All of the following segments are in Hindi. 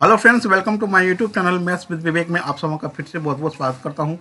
Hello friends, welcome to my YouTube channel maths with Vivek में आप सबों का फिर से बहुत बहुत स्वागत करता हूं।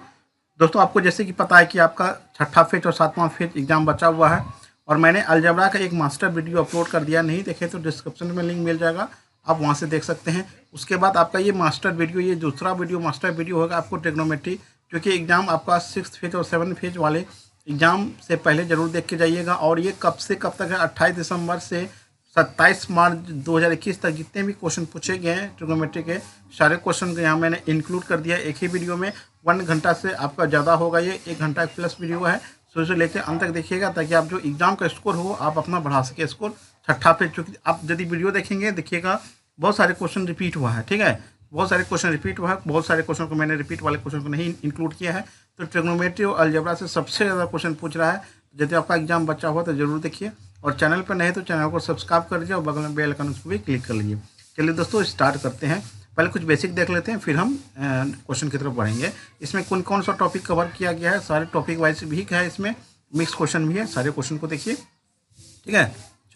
दोस्तों, आपको जैसे कि पता है कि आपका छठा फेज और सातवां फेज एग्जाम बचा हुआ है और मैंने अलजेब्रा का एक मास्टर वीडियो अपलोड कर दिया। नहीं देखे तो डिस्क्रिप्शन में लिंक मिल जाएगा, आप वहां से देख सकते हैं। उसके बाद आपका ये मास्टर वीडियो, ये दूसरा वीडियो मास्टर वीडियो होगा आपको ट्रिग्नोमेट्री, क्योंकि एग्जाम आपका 6th फेज और 7th फेज वाले एग्जाम से पहले जरूर देख के जाइएगा। और ये कब से कब तक है? 28 दिसंबर से 27 मार्च 2021 तक जितने भी क्वेश्चन पूछे गए हैं ट्रिग्नोमेट्री के, सारे क्वेश्चन को यहाँ मैंने इंक्लूड कर दिया एक ही वीडियो में। 1 घंटा से आपका ज़्यादा होगा, ये 1 घंटा प्लस वीडियो है। शुरू से लेकर अंत तक देखिएगा ताकि आप जो एग्जाम का स्कोर हो आप अपना बढ़ा सके स्कोर छठा पे। चूँकि आप यदि वीडियो देखेंगे देखिएगा बहुत सारे क्वेश्चन रिपीट हुआ है, ठीक है, बहुत सारे क्वेश्चन रिपीट हुआ है। बहुत सारे क्वेश्चन को मैंने रिपीट वाले क्वेश्चन को नहीं इंक्लूड किया है। तो ट्रिग्नोमेट्री और अलजेब्रा से सबसे ज़्यादा क्वेश्चन पूछ रहा है। यदि आपका एग्जाम बचा हुआ तो जरूर देखिए, और चैनल पर नहीं तो चैनल को सब्सक्राइब कर लीजिए और बगल में बेल आइकन उसको भी क्लिक कर लीजिए। चलिए दोस्तों, स्टार्ट करते हैं। पहले कुछ बेसिक देख लेते हैं, फिर हम क्वेश्चन की तरफ बढ़ेंगे। इसमें कौन कौन सा टॉपिक कवर किया गया है, सारे टॉपिक वाइज भी है, इसमें मिक्स क्वेश्चन भी है। सारे क्वेश्चन को देखिए, ठीक है।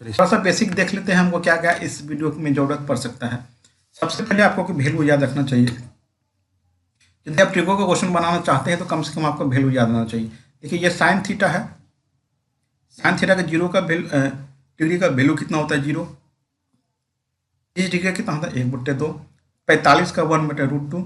चलिए थोड़ा सा बेसिक देख लेते हैं, हमको क्या क्या इस वीडियो में जरूरत पड़ सकता है। सबसे पहले आपको वैल्यू याद रखना चाहिए। यदि आप ट्रिगो का क्वेश्चन बनाना चाहते हैं तो कम से कम आपको वैल्यू याद रहना चाहिए। देखिए, ये साइन थीटा है। साइन थीटा का डिग्री का वैल्यू कितना होता है? 0। इस डिग्री का कितना होता है? 1/2। 45 का 1/√2,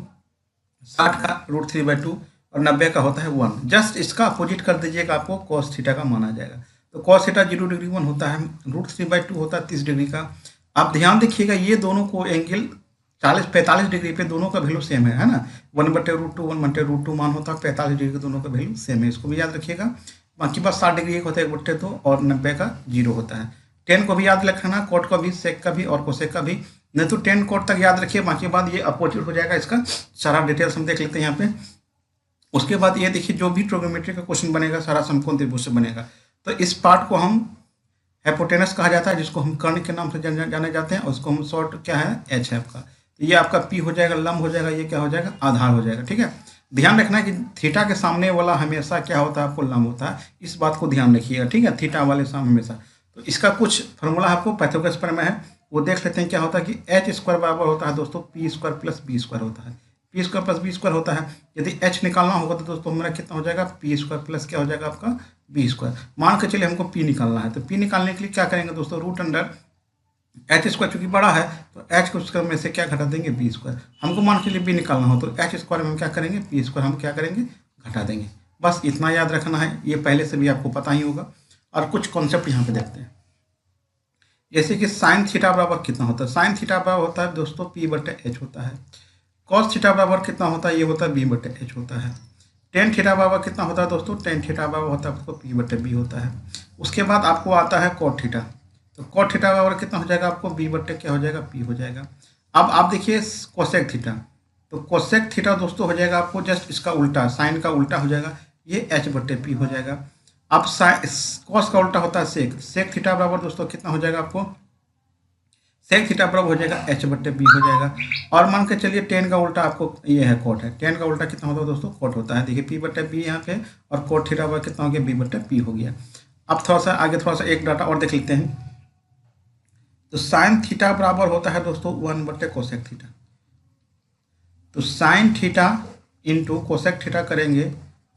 60 का √3/2 और 90 का होता है 1। जस्ट इसका अपोजिट कर दीजिएगा, आपको cos थीटा का माना जाएगा। तो cos थीटा 0 डिग्री 1 होता है, √3/2 होता है 30 डिग्री का। आप ध्यान देखिएगा, ये दोनों को एंगल 45 डिग्री पे दोनों का वैल्यू सेम है ना। 1/√2 1/√2 मान होता है 45 डिग्री का, दोनों का वैल्यू सेम है, इसको भी याद रखिएगा। बाकी बस 60 डिग्री एक होता है 1/2 और 90 का 0 होता है। 10 को भी याद रखना, कोट का भी, सेक का भी और कोसेक का भी। नहीं तो 10 कोट तक याद रखिए, बाकी बाद ये अपोजिट हो जाएगा। इसका सारा डिटेल्स हम देख लेते हैं यहाँ पे। उसके बाद ये देखिए, जो भी ट्रिग्नोमेट्री का क्वेश्चन बनेगा सारा समकोण त्रिभुज से बनेगा। तो इस पार्ट को हम हाइपोटेनस कहा जाता है, जिसको हम कर्ण के नाम से जाने जाते हैं। उसको हम शॉर्ट क्या है? एच है आपका। तो ये आपका पी हो जाएगा, लंब हो जाएगा, ये क्या हो जाएगा? आधार हो जाएगा, ठीक है। ध्यान रखना है कि थीटा के सामने वाला हमेशा क्या होता है? आपको लंब होता है, इस बात को ध्यान रखिएगा, ठीक है। थीटा वाले सामने हमेशा। तो इसका कुछ फॉर्मूला आपको पाइथागोरस पर में है, वो देख लेते हैं। क्या होता है कि एच स्क्वायर बराबर होता है दोस्तों P square plus B square होता है। P square plus B square होता है। यदि एच निकालना होगा तो दोस्तों हमारा कितना हो जाएगा? पी स्क्वायर प्लस क्या हो जाएगा आपका? B square. मान के चलिए हमको पी निकालना है, तो पी निकालने के लिए क्या करेंगे दोस्तों? रूट अंडर एच स्क्वायर चूंकि बड़ा है तो एच को स्क्वायर में से क्या घटा देंगे? B square. हमको मान के लिए बी निकालना हो तो एच स्क्वायर में हम क्या करेंगे? पी स्क्वायर हम क्या करेंगे? घटा देंगे। बस इतना याद रखना है, ये पहले से भी आपको पता ही होगा। और कुछ कॉन्सेप्ट यहाँ पे देखते हैं, जैसे कि साइन थीटा बराबर कितना होता है? साइन थीटा बराबर होता है दोस्तों p/h होता है। कॉस थीटा बराबर कितना होता है? ये होता है b/h होता है। टेन थीटा बराबर कितना होता है दोस्तों? टेन थीटा बराबर होता है आपको p/b होता है। उसके बाद आपको आता है कॉट थीटा। तो कॉट थीटा बराबर कितना हो जाएगा आपको? b/ क्या हो जाएगा? p हो जाएगा। अब आप देखिए कोसेक थीटा। तो कोसेक थीटा दोस्तों हो जाएगा आपको जस्ट इसका उल्टा, साइन का उल्टा हो जाएगा, ये h/p हो जाएगा। अब कॉस का उल्टा होता है सेक। सेक थीटा बराबर दोस्तों कितना हो जाएगा आपको? सेक थीटा बराबर हो जाएगा h/b हो जाएगा। और मान के चलिए टेन का उल्टा आपको ये है कोट है। टेन का उल्टा कितना होता है दोस्तों? कोट होता है। देखिए p/b यहाँ पे, और कोट थीटा बराबर कितना हो गया? b/p हो गया। अब थोड़ा सा आगे थोड़ा सा एक डाटा और देख लेते हैं। तो साइन थीटा बराबर होता है दोस्तों 1/कोसेक थीटा। तो sine theta into cosec theta करेंगे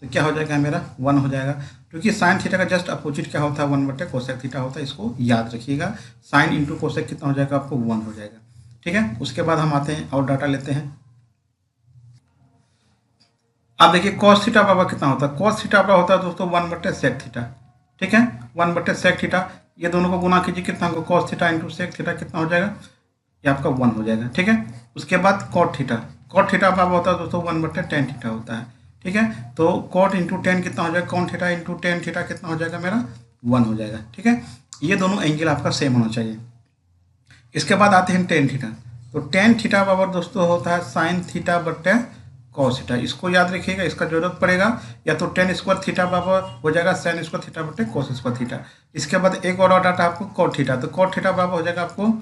तो क्या हो जाएगा मेरा? 1 हो जाएगा। क्योंकि साइन थीटा का जस्ट अपोजिट क्या होता है? 1/कोसेक थीटा होता है, इसको याद रखिएगा। साइन इंटू कोसेक कितना हो जाएगा आपको? 1 हो जाएगा, ठीक है। उसके बाद हम आते हैं और डाटा लेते हैं। अब देखिए कॉस थीटा बराबर कितना होता है? कॉस थीटा बराबर होता है दोस्तों 1/सेक थीटा, ठीक है। 1/सेक थीटा, ये दोनों को गुना कीजिए, कितना होगा? Cos theta into sec theta कितना हो जाएगा? ये आपका 1 हो जाएगा, ठीक है। उसके बाद कॉट थीटा। कॉट थीटा बराबर होता है दोस्तों 1/tan थीटा होता है, ठीक है। तो कॉट इंटू टेन कितना हो जाएगा? Cos theta into tan theta कितना हो जाएगा मेरा? 1 हो जाएगा, ठीक है। ये दोनों एंगल आपका सेम होना चाहिए। इसके बाद आते हैं टेन थीटा। तो टेन थीटा बराबर दोस्तों होता है साइन थीटा बट्टे कॉस थीटा। इसको याद रखिएगा, इसका जरूरत पड़ेगा। या तो टेन स्क्वायर थीटा बराबर हो जाएगा साइन स्क्वायर थीटा बट्टे कॉस स्क्वायर थीटा। इसके बाद एक और डाटा आपको कॉट थीटा। तो कॉट थीटा बराबर हो जाएगा आपको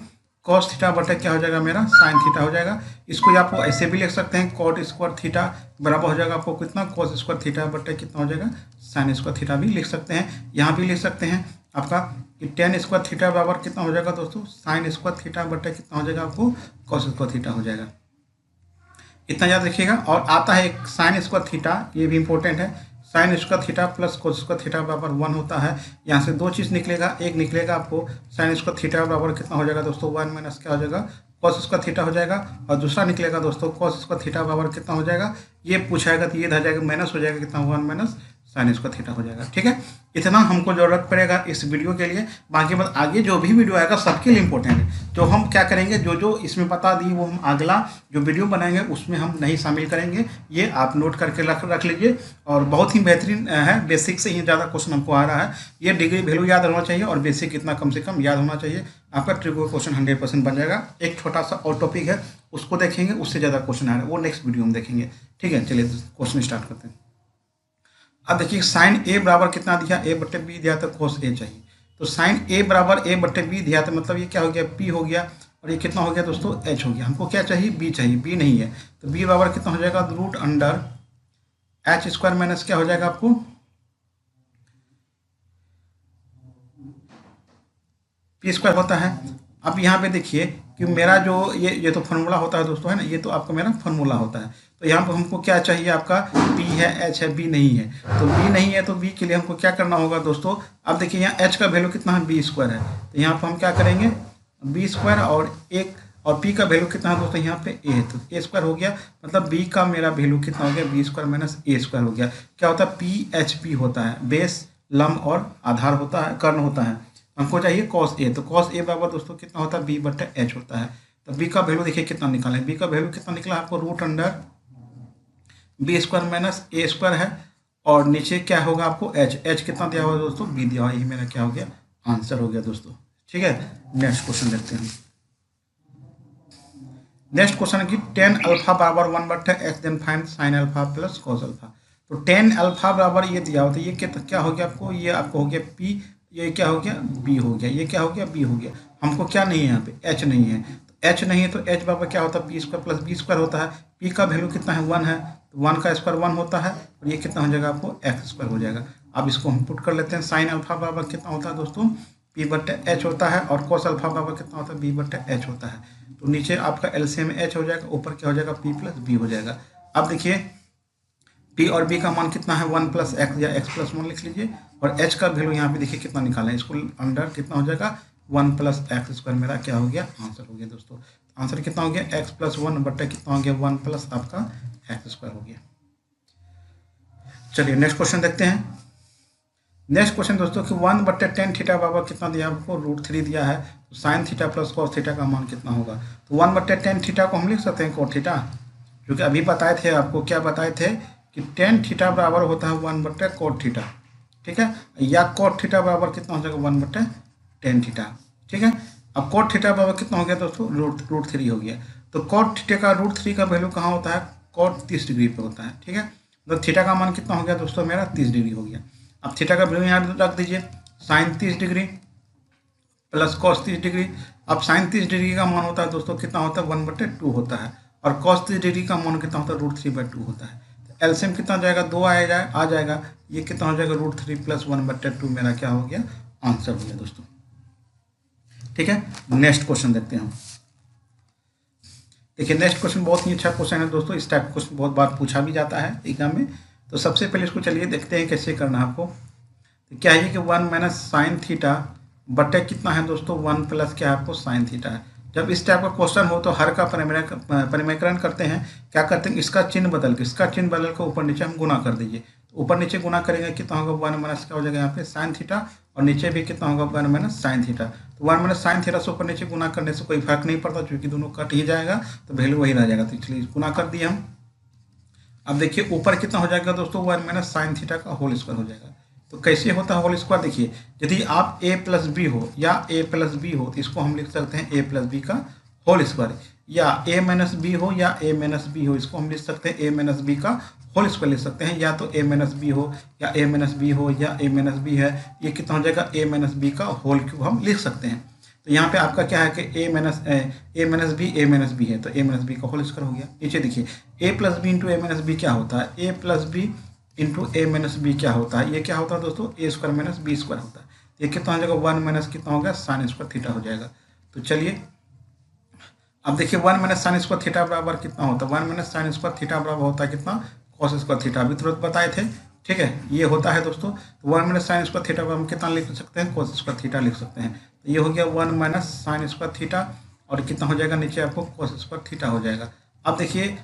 कॉस थीटा बटे क्या हो जाएगा मेरा? साइन थीटा हो जाएगा। इसको आप ऐसे भी लिख सकते हैं, कॉट स्क्वायर थीटा बराबर हो जाएगा आपको कितना? कॉस स्क्वायर थीटा बटे कितना हो जाएगा? साइन स्क्वायर थीटा भी लिख सकते हैं, यहाँ भी लिख सकते हैं। आपका कि टेन स्क्वायर थीटा बराबर कितना हो जाएगा दोस्तों, साइन स्क्वायर थीटा बटे कितना हो जाएगा आपको, कॉस स्क्वायर थीटा हो जाएगा। इतना याद रखिएगा। और आता है एक साइन स्क्वायर थीटा, ये भी इंपॉर्टेंट है। Sine square theta plus cos square theta बराबर 1 होता है। यहाँ से दो चीज़ निकलेगा, एक निकलेगा आपको साइन स्क्वायर थीटा बराबर कितना हो जाएगा दोस्तों, 1 माइनस क्या हो जाएगा, कॉस स्क्वायर थीटा हो जाएगा। और दूसरा निकलेगा दोस्तों कॉस स्क्वायर थीटा बराबर कितना हो जाएगा, ये पूछाएगा तो ये इधर जाएगा माइनस हो जाएगा कितना, 1 माइनस साइन स्क्वायर थीटा हो जाएगा। ठीक है, इतना हमको जरूरत पड़ेगा इस वीडियो के लिए। बाकी बात आगे जो भी वीडियो आएगा सबके लिए इंपॉर्टेंट है। तो हम क्या करेंगे, जो जो इसमें बता दी वो हम अगला जो वीडियो बनाएंगे उसमें हम नहीं शामिल करेंगे। ये आप नोट करके रख लीजिए। और बहुत ही बेहतरीन है, बेसिक से ही ज़्यादा क्वेश्चन हमको आ रहा है। ये डिग्री वैल्यू याद होना चाहिए और बेसिक इतना कम से कम याद होना चाहिए। आपका ट्रिको क्वेश्चन 100% बन जाएगा। एक छोटा सा और टॉपिक है उसको देखेंगे, उससे ज़्यादा क्वेश्चन आ रहा है वो नेक्स्ट वीडियो में देखेंगे। ठीक है, चलिए क्वेश्चन स्टार्ट करते हैं। अब देखिए साइन ए बराबर कितना दिया, ए बटे बी दिया तो कोस ए चाहिए। तो साइन ए बराबर ए बटे बी दिया तो मतलब ये क्या हो गया, पी हो गया। और ये कितना हो गया दोस्तों, एच हो गया। हमको क्या चाहिए, बी चाहिए, बी नहीं है। तो बी बराबर कितना हो जाएगा, root under H square minus क्या हो जाएगा आपको, पी स्क्वायर होता है। अब यहाँ पे देखिए कि मेरा जो ये तो फार्मूला होता है दोस्तों, है ना, ये तो आपका मेरा फार्मूला होता है। तो यहाँ पर हमको क्या चाहिए, आपका पी है, एच है, बी नहीं है। तो बी नहीं है तो बी के लिए हमको क्या करना होगा दोस्तों। अब देखिए यहाँ एच का वैल्यू कितना है, बी स्क्वायर है। तो यहाँ पर हम क्या करेंगे, बी स्क्वायर और पी का वैल्यू कितना है दोस्तों, यहाँ पे ए है तो ए स्क्वायर हो गया। मतलब बी का मेरा वैल्यू कितना हो गया, B square minus A square हो गया। क्या होता है, पी एच पी होता है, बेस लम और आधार होता है, कर्ण होता है। हमको चाहिए कॉस ए, तो कॉस ए बराबर दोस्तों कितना होता है, बी बटे एच होता है। तो बी का वैल्यू देखिए कितना निकालें, बी का वैल्यू कितना निकला आपको, root under B square minus A square है। और नीचे क्या होगा आपको, एच कितना दिया हुआ दोस्तों, बी दिया हुआ। यही मेरा क्या हो गया, आंसर हो गया दोस्तों। ठीक है, नेक्स्ट क्वेश्चन देखते हैं। नेक्स्ट क्वेश्चन है कि टेन अल्फा बराबर 1 बटे X then find sine alpha plus cos alpha. तो टेन अल्फा बराबर ये दिया होता है, ये क्या हो गया आपको, ये आपको हो गया पी, ये क्या हो गया, बी हो गया, ये क्या हो गया, बी हो गया। हमको क्या नहीं है यहाँ पे, एच नहीं है। तो एच नहीं है तो एच बराबर क्या होता है, P square plus B square होता है। पी का वैल्यू कितना है, 1 है। तो 1 का स्क्वायर 1 होता है। और ये कितना हो जाएगा आपको, एक्स स्क्वायर हो जाएगा। अब इसको हम पुट कर लेते हैं। साइन अल्फा बराबर कितना होता है दोस्तों, पी बटे एच होता है। और कॉस अल्फा बराबर कितना होता है, बी बटे एच होता है। तो नीचे आपका एलसीएम एच हो जाएगा, ऊपर क्या हो जाएगा, पी प्लस बी हो जाएगा। अब देखिए पी और बी का मान कितना है, 1 प्लस एक्स या एक्स प्लस 1 लिख लीजिए। और एच का वैल्यू यहाँ पे देखिए कितना निकालें, इसको अंडर कितना हो जाएगा, 1 प्लस एक्स स्क्वायर मेरा क्या हो गया, आंसर हो गया दोस्तों। आंसर कितना हो गया, एक्स प्लस 1 बटे कितना हो गया, 1 प्लस आपका एक्स स्क्वायर हो गया। चलिए नेक्स्ट क्वेश्चन देखते हैं। नेक्स्ट क्वेश्चन दोस्तों कि 1 बटे टेन थीटा बराबर कितना दिया आपको, √3 दिया है। तो sine theta plus cos theta का मान कितना होगा। तो 1 बटे टेन थीटा को हम लिख सकते हैं कोट थीटा, क्योंकि अभी बताए थे आपको, क्या बताए थे कि टेन थीटा बराबर होता है 1 बटे कोट थीटा। ठीक है, या कोट थीटा बराबर कितना हो जाएगा, 1 बटे टेन थीटा। ठीक है, अब कोट थीटा बराबर कितना हो गया दोस्तों, √3 हो गया। तो कोट थीटा का √3 का वैल्यू कहाँ होता है, कोट 30 डिग्री पे होता है। ठीक है, तो थीटा का मान कितना हो गया दोस्तों, मेरा 30 डिग्री हो गया। अब थीटा का वैल्यू यहाँ रख दीजिए, sine 30 degree plus cos 30 degree. अब साइन 30 डिग्री का मान होता है दोस्तों कितना होता है, 1/2 होता है। और कॉस 30 डिग्री का मान कितना होता है, √3/2 होता है। तो एलसीएम कितना जाएगा, 2 आ जाएगा। ये कितना हो जाएगा, √3 + 1/2 मेरा क्या हो गया, आंसर हो गया दोस्तों। ठीक है, नेक्स्ट क्वेश्चन देखते हैं हम। देखिए नेक्स्ट क्वेश्चन बहुत ही अच्छा क्वेश्चन है दोस्तों। इस टाइप का क्वेश्चन बहुत बार पूछा भी जाता है एग्जाम में। तो सबसे पहले इसको चलिए देखते हैं कैसे करना है आपको। तो क्या है कि 1 माइनस साइन थीटा बटे कितना है दोस्तों, 1 प्लस क्या है आपको साइन थीटा है। जब इस टाइप का क्वेश्चन हो तो हर का परिमेयकरण करते हैं। क्या करते हैं, इसका चिन्ह बदल के ऊपर नीचे हम गुना कर दीजिए। तो ऊपर नीचे गुना करेंगे कितना होगा, 1 माइनस क्या हो जाएगा यहाँ पे साइन थीटा, और नीचे भी कितना होगा, 1 माइनस साइन थीटा। तो 1 माइनस साइन थीटा से ऊपर नीचे गुना करने से कोई फर्क नहीं पड़ता, क्योंकि दोनों कट ही जाएगा तो वैल्यू वही रह जाएगा। तो इसलिए गुना कर दिए हम। अब देखिए ऊपर कितना हो जाएगा दोस्तों, 1 माइनस साइन थीटा का होल स्क्वायर हो जाएगा। तो कैसे होता है होल स्क्वायर, देखिए यदि आप a प्लस बी हो या a प्लस बी हो तो इसको हम लिख सकते हैं a प्लस बी का होल स्क्वायर, या a माइनस बी हो या a माइनस बी हो, इसको हम लिख सकते हैं a माइनस बी का होल स्क्वायर लिख सकते हैं। या तो a माइनस बी हो या a माइनस बी हो या a माइनस बी है, ये कितना हो जाएगा, a माइनस बी का होल क्यूब हम लिख सकते हैं। तो यहाँ पे आपका क्या है कि a माइनस बी है, तो a माइनस बी का होल स्क्वायर हो गया। नीचे देखिए a plus B into a minus B क्या होता है, a plus B into a minus B क्या होता है, ये क्या होता है दोस्तों, a square minus B square होता है। तो ये कितना हो जाएगा 1 माइनस कितना हो गया साइन स्क्वायर थीटा हो जाएगा। तो चलिए अब देखिए 1 माइनस साइन स्क्वायर थीटा बराबर कितना होता है, 1 माइनस साइन स्क्वायर थीटा बराबर होता है कितना कॉस स्क्वायर थीटा, अभी तुरंत बताए थे। ठीक है, ये होता है दोस्तों। तो 1 माइनस साइन स्क्वायर थीटा पर हम कितना लिख सकते हैं, कॉस स्क्वायर थीटा लिख सकते हैं। तो ये हो गया 1 माइनस साइन स्क्वायर थीटा और कितना हो जाएगा नीचे आपको कॉस स्क्वायर थीटा हो जाएगा। अब देखिए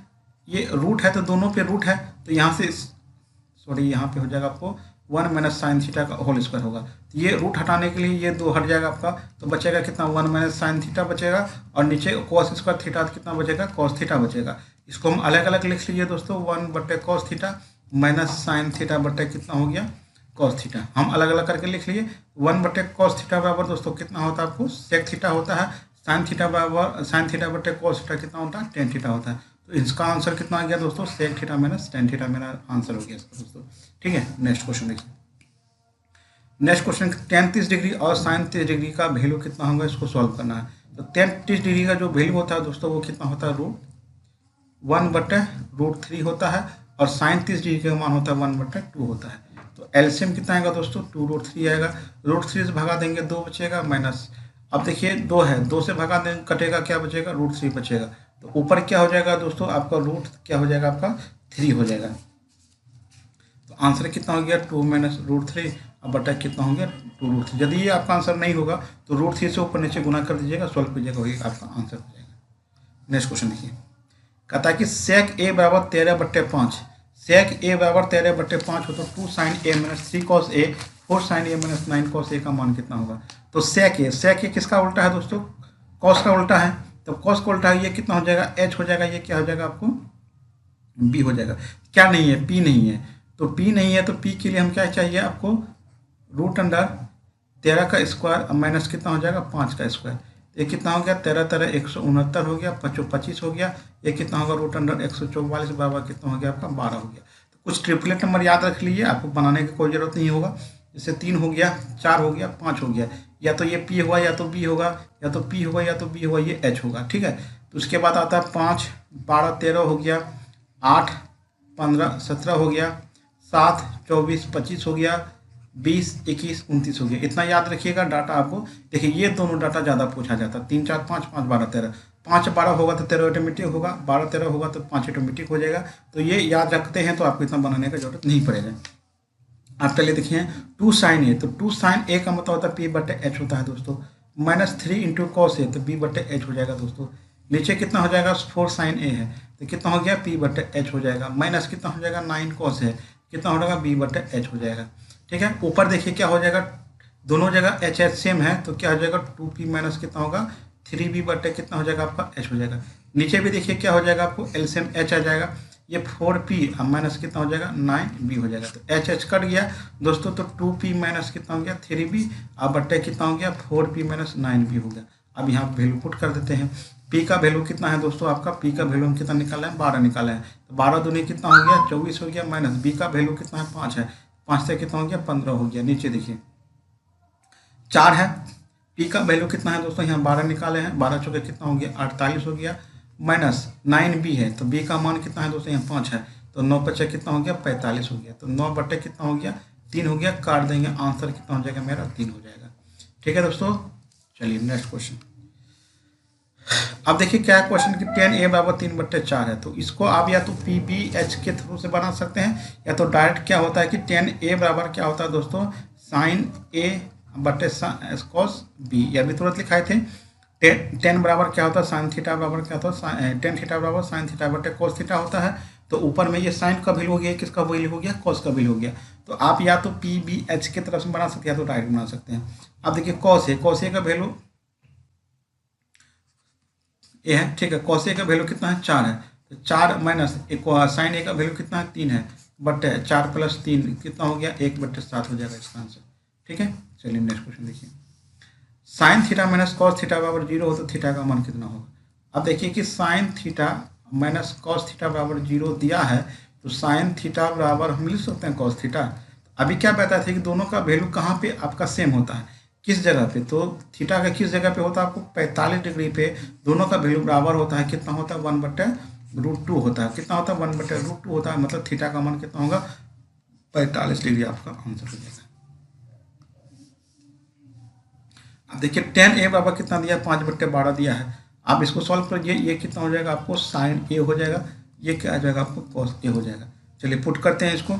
ये रूट है तो दोनों पे रूट है, तो यहाँ से सॉरी यहाँ पे हो जाएगा आपको 1 माइनस साइन थीटा का होल स्क्वायर होगा। तो ये रूट हटाने के लिए ये 2 हट जाएगा आपका, तो बचेगा कितना 1 माइनस साइन थीटा बचेगा और नीचे कॉस स्क्वायर थीटा कितना बचेगा कॉस थीटा बचेगा। इसको हम अलग अलग लिख लीजिए दोस्तों, 1 बटे cos theta minus sine theta बटे कितना हो गया कॉस थीटा। हम अलग अलग करके लिख लिए। 1 बटे कॉस थीटा बराबर दोस्तों कितना होता है आपको सेक थीटा होता है, साइन थीटा बराबर साइन थीटा बटे कॉस थीटा कितना होता है टेन थीटा होता है। तो इसका आंसर कितना आ गया दोस्तों sec theta minus tan theta मेरा आंसर हो गया इसका दोस्तों। ठीक है, नेक्स्ट क्वेश्चन देखिए। नेक्स्ट क्वेश्चन tan 30 डिग्री और साइन 30 डिग्री का वैल्यू कितना होगा, इसको सॉल्व करना है। तो tan 30 डिग्री का जो वैल्यू होता है दोस्तों वो कितना होता है √1/√3 होता है और साइन 30 डिग्री का मान होता है 1/2 होता है। तो एलसीएम कितना आएगा दोस्तों 2√3 आएगा, √3 से भगा देंगे 2 बचेगा माइनस, अब देखिए 2 है 2 से भगा देंगे कटेगा क्या बचेगा √3 बचेगा। तो ऊपर क्या हो जाएगा दोस्तों आपका रूट क्या हो जाएगा आपका 3 हो जाएगा। तो आंसर कितना हो गया 2 माइनस √3 अब बटा कितना हो गया 2√3। यदि ये आपका आंसर नहीं होगा तो √3 से ऊपर नीचे गुना कर दीजिएगा, सॉल्व कीजिएगा, वही आपका आंसर हो जाएगा। नेक्स्ट क्वेश्चन देखिए, कहता है कि सेक ए बराबर 13/5, सेक ए बराबर 13/5 हो तो 2 sign A minus 3 cos A 4 sign A minus 9 cos A का मान कितना होगा। तो सेक ए किसका उल्टा है दोस्तों कॉस का उल्टा है, तो कॉस का उल्टा है ये कितना हो जाएगा एच हो जाएगा, ये क्या हो जाएगा आपको बी हो जाएगा। क्या नहीं है पी नहीं है, तो पी नहीं है तो पी के लिए हम क्या चाहिए आपको √13 का स्क्वायर माइनस कितना हो जाएगा 5 का स्क्वायर। ये कितना हो गया 13 13 169 हो गया, 25 हो गया, ये कितना होगा √144 बराबर कितना हो गया आपका 12 हो गया। तो कुछ ट्रिपलेट नंबर याद रख लीजिए, आपको बनाने की कोई जरूरत नहीं होगा। जैसे 3 हो गया 4 हो गया 5 हो गया, या तो ये पी होगा या तो बी होगा, या तो पी होगा या तो बी होगा, ये एच होगा। ठीक है, तो उसके बाद आता है 5 12 13 हो गया, 8 15 17 हो गया, 7 24 25 हो गया, 20 21 29 हो गया। इतना याद रखिएगा डाटा आपको। देखिए ये दोनों डाटा ज़्यादा पूछा जाता है 3 4 5 5 12 13, 5 12 होगा तो 13 ऑटोमेटिक होगा, 12 13 होगा तो 5 ऑटोमेटिक हो जाएगा। तो ये याद रखते हैं तो आपको इतना बनाने का जरूरत नहीं पड़ेगा। आप चलिए देखिए 2 साइन ए, तो 2 साइन ए का मतलब होता है p/h होता है दोस्तों, -3 इंटू कॉस ए तो b/h हो जाएगा दोस्तों। नीचे कितना हो जाएगा 4 साइन ए है तो कितना हो गया p/h हो जाएगा, माइनस कितना हो जाएगा 9 कॉस है कितना हो जाएगा b/h हो जाएगा। ठीक है, ऊपर देखिए क्या हो जाएगा दोनों जगह एच एच सेम है तो क्या हो जाएगा 2p माइनस कितना होगा 3b/ कितना हो जाएगा आपका h हो जाएगा। नीचे भी देखिए क्या हो जाएगा आपको एलसीएम h आ जाएगा, ये 4p माइनस कितना हो जाएगा 9b हो जाएगा। तो एच एच कट गया दोस्तों, तो 2p माइनस कितना हो गया 3b अब बट्टे कितना हो गया 4p माइनस 9b हो गया। अब यहाँ वैल्यू पुट कर देते हैं। p का वैल्यू कितना है दोस्तों आपका, p का वैल्यू हम कितना निकाला है 12 निकाला है, तो 12 दूनी कितना हो गया 24 हो गया, माइनस b का वैल्यू कितना है 5 है, 5 से कितना हो गया 15 हो गया। नीचे देखिए 4 है, p का वैल्यू कितना है दोस्तों यहाँ 12 निकाले हैं, 12 चौके कितना हो गया 48 हो गया, माइनस 9b है तो b का मान कितना है दोस्तों यहाँ 5 है, तो 9 बच्चे कितना हो गया 45 हो गया, तो 9 बट्टे कितना हो गया 3 हो गया, काट देंगे आंसर कितना हो जाएगा मेरा 3 हो जाएगा। ठीक है दोस्तों, चलिए नेक्स्ट क्वेश्चन। अब देखिए क्या क्वेश्चन कि tan a बराबर 3/4 है, तो इसको आप या तो PBH के थ्रू से बना सकते हैं या तो डायरेक्ट क्या होता है कि tan a बराबर क्या होता है दोस्तों साइन a बटे कॉस b, या भी तुरंत लिखाए थे। tan बराबर क्या होता है साइन थीटा बराबर क्या होता है tan थीटा बराबर साइन थीटा बटे कॉस थीटा होता है। तो ऊपर में ये साइन का वैल्यू हो गया, किसका वैल्यू हो गया कॉस का वैल्यू हो गया। तो आप या तो PBH के तरफ से बना सकते हैं या तो डायरेक्ट बना सकते हैं। अब देखिए कॉस ए का वैल्यू ए है, ठीक है, कॉस ए का वैल्यू कितना है 4 है, तो 4 माइनस साइन ए का वैल्यू कितना है 3 है, बट 4 + 3 कितना हो गया 1/7 हो जाएगा इसका आंसर। ठीक है, चलिए नेक्स्ट क्वेश्चन देखिए। Sine theta minus cos theta बराबर 0 हो तो थीटा का मान कितना होगा। अब देखिए कि sine theta minus cos theta बराबर 0 दिया है, तो साइन थीटा बराबर हम लिख सकते हैं कॉस थीटा। अभी क्या बताया था कि दोनों का वैल्यू कहाँ पे आपका सेम होता है, किस जगह पे, तो थीटा का किस जगह पे होता है आपको 45 डिग्री पे दोनों का वैल्यू बराबर होता है, कितना होता है 1/√2 होता है, कितना होता है 1/√2 होता है, मतलब थीटा का मान कितना होगा 45 डिग्री आपका आंसर हो जाएगा। अब देखिए 10a बराबर कितना दिया है, 5/12 दिया है। आप इसको सॉल्व करिए, ये कितना हो जाएगा आपको साइन ए हो जाएगा, ये क्या आ जाएगा आपको कॉस ए हो जाएगा। चलिए पुट करते हैं इसको,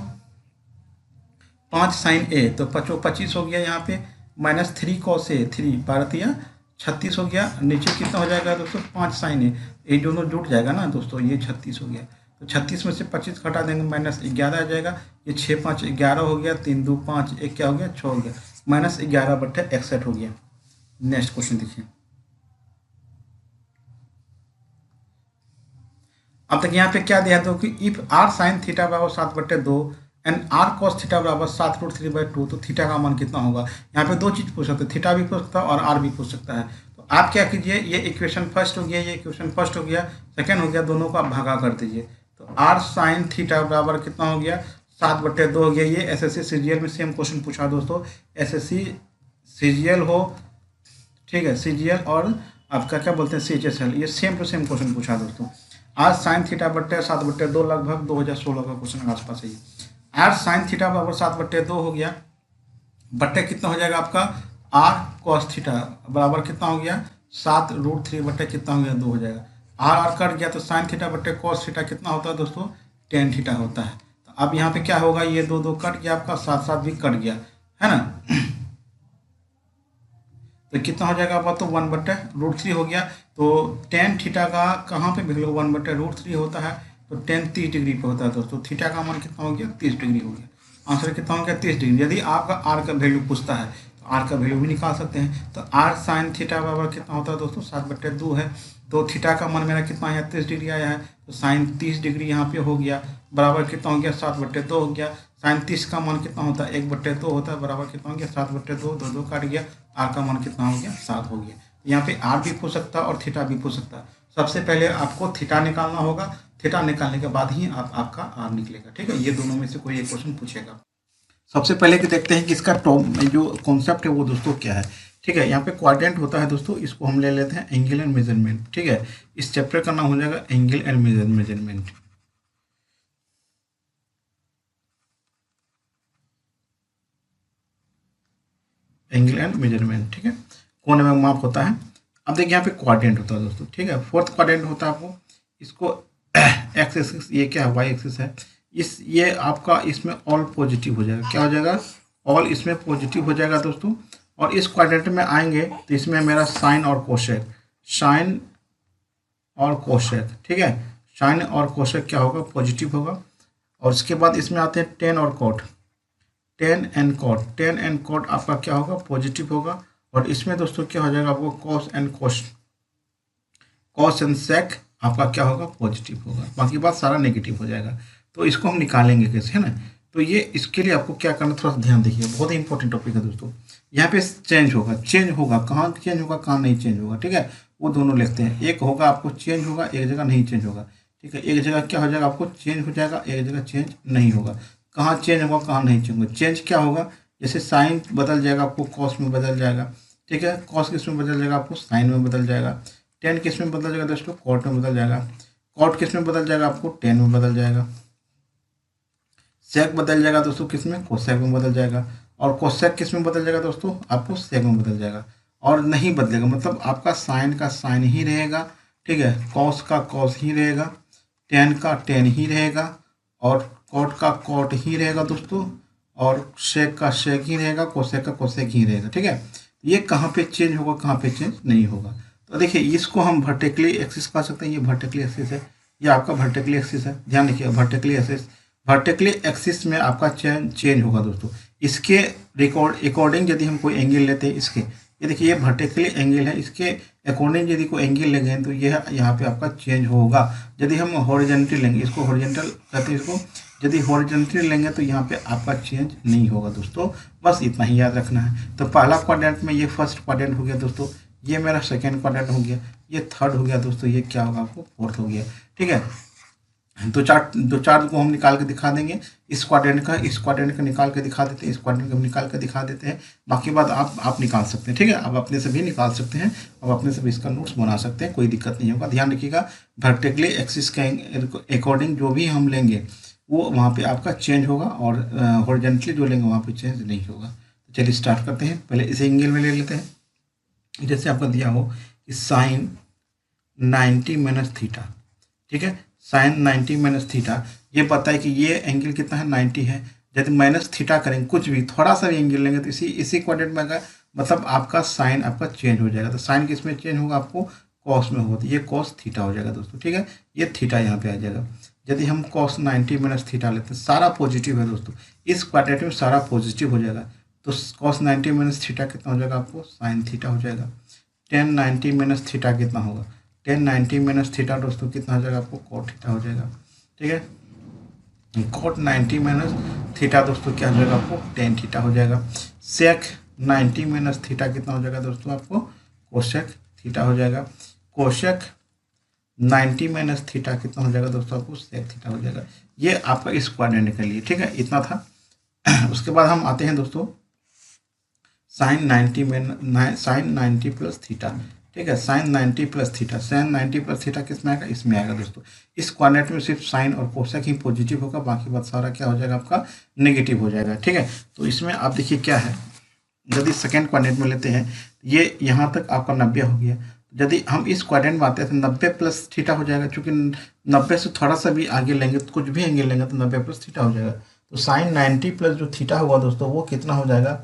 5 साइन ए तो 25 हो गया यहाँ पे, -3 कॉस ए, 3 12 36 हो गया। नीचे कितना हो जाएगा दोस्तों 5 साइन ए, ये दोनों जुट जाएगा ना दोस्तों, ये 36 हो गया। तो 36 में से 25 घटा देंगे, -11 आ जाएगा। ये 6 5 11 हो गया, 3 2 5 1 क्या हो गया 6 हो गया, -11/61 हो गया। नेक्स्ट क्वेश्चन देखिए। अब तक यहाँ पे क्या दिया है कि इफ r साइन थीटा बराबर 7/2 एंड r cos थीटा बराबर 7√3/2, तो थीटा का मान कितना होगा। यहाँ पे दो चीज पूछ सकते हैं, थीटा भी पूछ सकता है और r भी पूछ सकता है। तो आप क्या कीजिए, ये इक्वेशन फर्स्ट हो गया, ये इक्वेशन फर्स्ट हो गया, सेकेंड हो गया, दोनों का भागा कर दीजिए। तो r साइन थीटा बराबर कितना हो गया 7/2 हो गया। ये SSC CGL में सेम क्वेश्चन पूछा दोस्तों, SSC CGL हो, ठीक है, CGL और आपका क्या बोलते हैं CHSL, ये सेम टू सेम क्वेश्चन पूछा दोस्तों। आज साइन थीटा बट्टे 7/2 लगभग 2016 का क्वेश्चन के आसपास है। आज साइन थीटा बराबर 7/2 हो गया, बट्टे कितना हो जाएगा आपका r cos थीटा बराबर कितना हो गया 7√3 बट्टे कितना हो गया 2 हो जाएगा। r कट गया तो साइन थीटा बट्टे cos थीटा कितना होता है दोस्तों tan थीटा होता है। तो अब यहाँ पे क्या होगा, ये 2 2 कट गया आपका, 7 7 भी कट गया है ना। तो कितना हो जाएगा आपका, तो 1/√3 हो गया। तो tan थीटा का कहाँ पे वैल्यू 1/√3 होता है, तो tan 30 डिग्री पे होता है दोस्तों। थीटा का मान कितना हो गया 30 डिग्री हो गया। आंसर कितना हो गया 30 डिग्री। यदि आपका r का वैल्यू पूछता है तो r का वैल्यू भी निकाल सकते हैं। तो r साइन थीटा बराबर कितना होता है दोस्तों 7/2 है। तो थीटा का मान मेरा कितना आया 30 डिग्री आया है, तो साइन 30 डिग्री यहाँ पे हो गया, बराबर कितना हो गया 7/2 हो गया। साइन 30 का मान कितना होता है 1/2 होता है, बराबर कितना हो गया 7/2, 2 2 काट गया, r का मान कितना हो गया 7 हो गया। यहाँ पे r भी पूछ सकता है और थीटा भी पूछ सकता है। सबसे पहले आपको थीटा निकालना होगा, थीटा निकालने के बाद ही आपका r निकलेगा, ठीक है। ये दोनों में से कोई एक क्वेश्चन पूछेगा। सबसे पहले कि देखते हैं कि इसका टॉप में जो कॉन्सेप्ट है वो दोस्तों क्या है, ठीक है। यहाँ पे क्वाड्रेंट होता है दोस्तों, इसको हम ले लेते हैं एंगल एंड मेजरमेंट, ठीक है। इस चैप्टर का नाम हो जाएगा angle and measurement. Angle and measurement, ठीक है, कोने में माप होता है। अब देखिए यहाँ पे क्वाड्रेंट होता है दोस्तों, ठीक है। फोर्थ क्वाड्रेंट होता है आपको, इसको एक्स एक्सिस, ये क्या है वाई एक्सिस है, ये आपका इसमें ऑल पॉजिटिव हो जाएगा, क्या हो जाएगा ऑल इसमें पॉजिटिव हो जाएगा दोस्तों। और इस क्वाड्रेंट में आएंगे तो इसमें मेरा साइन और कोशेक, साइन और कोशेक, ठीक है, साइन और कोशेक क्या होगा पॉजिटिव होगा। और उसके बाद इसमें आते हैं टेन और cot, tan and cot, tan and cot आपका क्या होगा पॉजिटिव होगा। और इसमें दोस्तों क्या हो जाएगा आपको cos and cos, cos and sec आपका क्या होगा पॉजिटिव होगा, बाकी बात सारा नेगेटिव हो जाएगा। तो इसको हम निकालेंगे कैसे, है ना। तो ये इसके लिए आपको क्या करना, थोड़ा सा ध्यान देखिए, बहुत ही इंपॉर्टेंट टॉपिक है दोस्तों। यहाँ पे चेंज होगा, चेंज होगा, कहाँ चेंज होगा कहाँ नहीं चेंज होगा, ठीक है, वो दोनों लिखते हैं। एक होगा आपको चेंज होगा, एक जगह नहीं चेंज होगा, ठीक है। एक जगह क्या हो जाएगा आपको चेंज हो जाएगा, एक जगह चेंज नहीं होगा। कहाँ चेंज होगा कहाँ नहीं चेंज होगा, चेंज क्या होगा, जैसे साइन बदल जाएगा आपको कॉस में बदल जाएगा, ठीक है, कॉस किस में बदल जाएगा आपको साइन में बदल जाएगा। टेन किस में बदल जाएगा दोस्तों कॉट में बदल जाएगा। कॉट किस में बदल जाएगा आपको टेन में बदल जाएगा। सेक बदल जाएगा दोस्तों किस में कोसेक में बदल जाएगा। और कोसेक किस में बदल जाएगा दोस्तों आपको सेक में बदल जाएगा। और नहीं बदलेगा मतलब आपका साइन का साइन ही रहेगा, ठीक है, कॉस का कॉस ही रहेगा, टेन का टेन ही रहेगा, और कॉट का कॉट ही रहेगा दोस्तों, और शेक का शेक ही रहेगा, कोसेक का कोसेक ही रहेगा, ठीक है। ये कहाँ पे चेंज होगा कहाँ पे चेंज नहीं होगा। तो देखिए इसको हम वर्टिकली एक्सिस कह सकते हैं, ये वर्टिकली एक्सिस है, ये आपका वर्टिकली एक्सिस है, ध्यान रखिए वर्टिकली एक्सिस, वर्टिकली एक्सिस में आपका चेंज होगा दोस्तों। इसके अकॉर्डिंग यदि हम कोई एंगल लेते हैं, इसके ये देखिए ये वर्टिकली एंगल है, इसके अकॉर्डिंग यदि कोई एंगल लेंगे तो ये यहाँ पे आपका चेंज होगा। यदि हम हॉरिजॉन्टल लेंगे, इसको हॉरिजॉन्टल कहते हैं इसको, यदि हॉरिजॉन्टल लेंगे तो यहाँ पे आपका चेंज नहीं होगा दोस्तों, बस इतना ही याद रखना है। तो पहला क्वाड्रेंट में ये फर्स्ट क्वाड्रेंट हो गया दोस्तों, ये मेरा सेकेंड क्वाड्रेंट हो गया, ये थर्ड हो गया दोस्तों, ये क्या होगा आपको फोर्थ हो गया, ठीक है। दो चार को हम निकाल के दिखा देंगे, इस क्वाड्रेंट का निकाल के दिखा देते हैं, इस क्वाड्रेंट का निकाल के दिखा देते हैं, बाकी बात आप निकाल सकते हैं, ठीक है। आप अपने से भी निकाल सकते हैं, आप अपने से भी इसका नोट्स बना सकते हैं, कोई दिक्कत नहीं होगा। ध्यान रखिएगा वर्टिकली एक्सिस के अकॉर्डिंग जो भी हम लेंगे वो वहाँ पे आपका चेंज होगा, और हॉरिजॉन्टली जो लेंगे वहाँ पे चेंज नहीं होगा। तो चलिए स्टार्ट करते हैं, पहले इसे एंगल में ले लेते हैं। जैसे आपका दिया हो कि साइन 90 माइनस थीटा, ठीक है, साइन 90 माइनस थीटा, ये पता है कि ये एंगल कितना है 90 है। यदि माइनस थीटा करेंगे, कुछ भी थोड़ा सा भी एंगल लेंगे तो इसी क्वाड्रेंट में अगर मतलब आपका साइन आपका चेंज हो जाएगा। तो साइन किस में चेंज होगा, आपको कॉस में होगा, तो ये कॉस थीटा हो जाएगा दोस्तों, ठीक है, ये थीटा यहाँ पे आ जाएगा। यदि हम कॉस 90 माइनस थीटा लेते हैं, सारा पॉजिटिव है दोस्तों, इस क्वाड्रेंट में सारा पॉजिटिव हो जाएगा। तो कॉस 90 माइनस थीटा कितना हो जाएगा, आपको साइन थीटा हो जाएगा। टेन 90 माइनस थीटा कितना होगा, टेन 90 माइनस थीटा दोस्तों कितना हो जाएगा, आपको कॉट थीटा हो जाएगा, ठीक है। कॉट 90 माइनस थीटा दोस्तों क्या हो जाएगा, आपको टेन थीटा हो जाएगा। सेक 90 माइनस थीटा कितना हो जाएगा दोस्तों, आपको कोशेक थीटा हो जाएगा। कोशेक 90 माइनस थीटा कितना हो जाएगा दोस्तों, आपको सेक थीटा हो जाएगा। ये आपका इस क्वाड्रेंट के लिए, ठीक है, इतना था। उसके बाद हम आते हैं दोस्तों साइन 90 में साइन 90 प्लस थीटा, ठीक है, sine 90 plus theta, sine 90 plus theta किस में आएगा, इसमें आएगा दोस्तों। इस क्वाड्रेंट में सिर्फ साइन और कोसेक ही पॉजिटिव होगा, बाकी बात सारा क्या हो जाएगा, आपका नेगेटिव हो जाएगा, ठीक है। तो इसमें आप देखिए क्या है, यदि सेकेंड क्वाड्रेंट में लेते हैं, ये यहाँ तक आपका 90 हो गया। यदि हम इस क्वाड्रेंट में आते हैं तो 90 प्लस थीटा हो जाएगा, चूंकि 90 से थोड़ा सा भी आगे लेंगे तो कुछ भी एंगल लेंगे तो 90 प्लस थीटा हो जाएगा। तो साइन 90 प्लस जो थीटा होगा दोस्तों वो कितना हो जाएगा,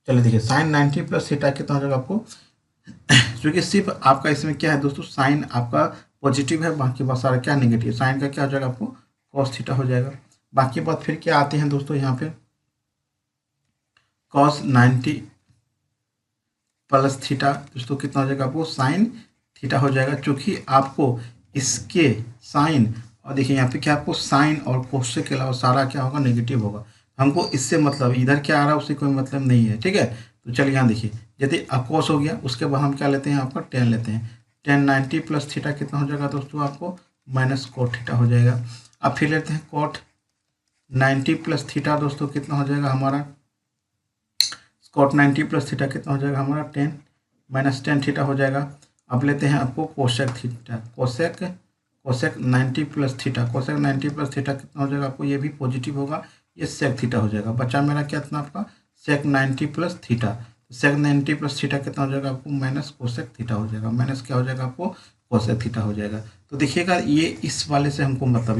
चलिए देखिए, साइन 90 प्लस थीटा कितना हो जाएगा आपको, क्योंकि सिर्फ आपका इसमें क्या है दोस्तों, साइन आपका पॉजिटिव है, बाकी बात सारा क्या नेगेटिव, साइन का क्या हो जाएगा, आपको कॉस थीटा हो जाएगा। बाकी बात फिर क्या आते हैं दोस्तों, यहाँ पे कॉस 90 प्लस थीटा दोस्तों कितना हो जाएगा, आपको साइन थीटा हो जाएगा, क्योंकि आपको इसके साइन और देखिए यहाँ पे क्या, आपको साइन और कोस के अलावा सारा क्या होगा, नेगेटिव होगा। हमको इससे मतलब इधर क्या आ रहा है उससे कोई मतलब नहीं है, ठीक है। तो चलिए यहाँ देखिए, यदि अकोस हो गया उसके बाद हम क्या लेते हैं, आपका टेन लेते हैं। टेन 90 प्लस थीटा कितना हो जाएगा दोस्तों, आपको माइनस कोट थीटा हो जाएगा। अब फिर लेते हैं कोट 90 प्लस थीटा दोस्तों कितना हो जाएगा हमारा, कोट 90 प्लस थीटा कितना हो जाएगा हमारा 10 माइनस 10 थीटा हो जाएगा। अब लेते हैं आपको cosec theta, cosec 90 plus theta, cosec 90 plus theta कितना हो जाएगा, आपको ये भी पॉजिटिव होगा, ये सेक थीटा हो जाएगा। बचा मेरा क्या इतना, आपका सेक 90 प्लस थीटा, सेक 90 प्लस थीटा कितना हो जाएगा, आपको माइनस कोसेक थीटा हो जाएगा, माइनस क्या हो जाएगा, आपको कोसेक थीटा हो जाएगा। तो देखिएगा ये इस वाले से हमको मतलब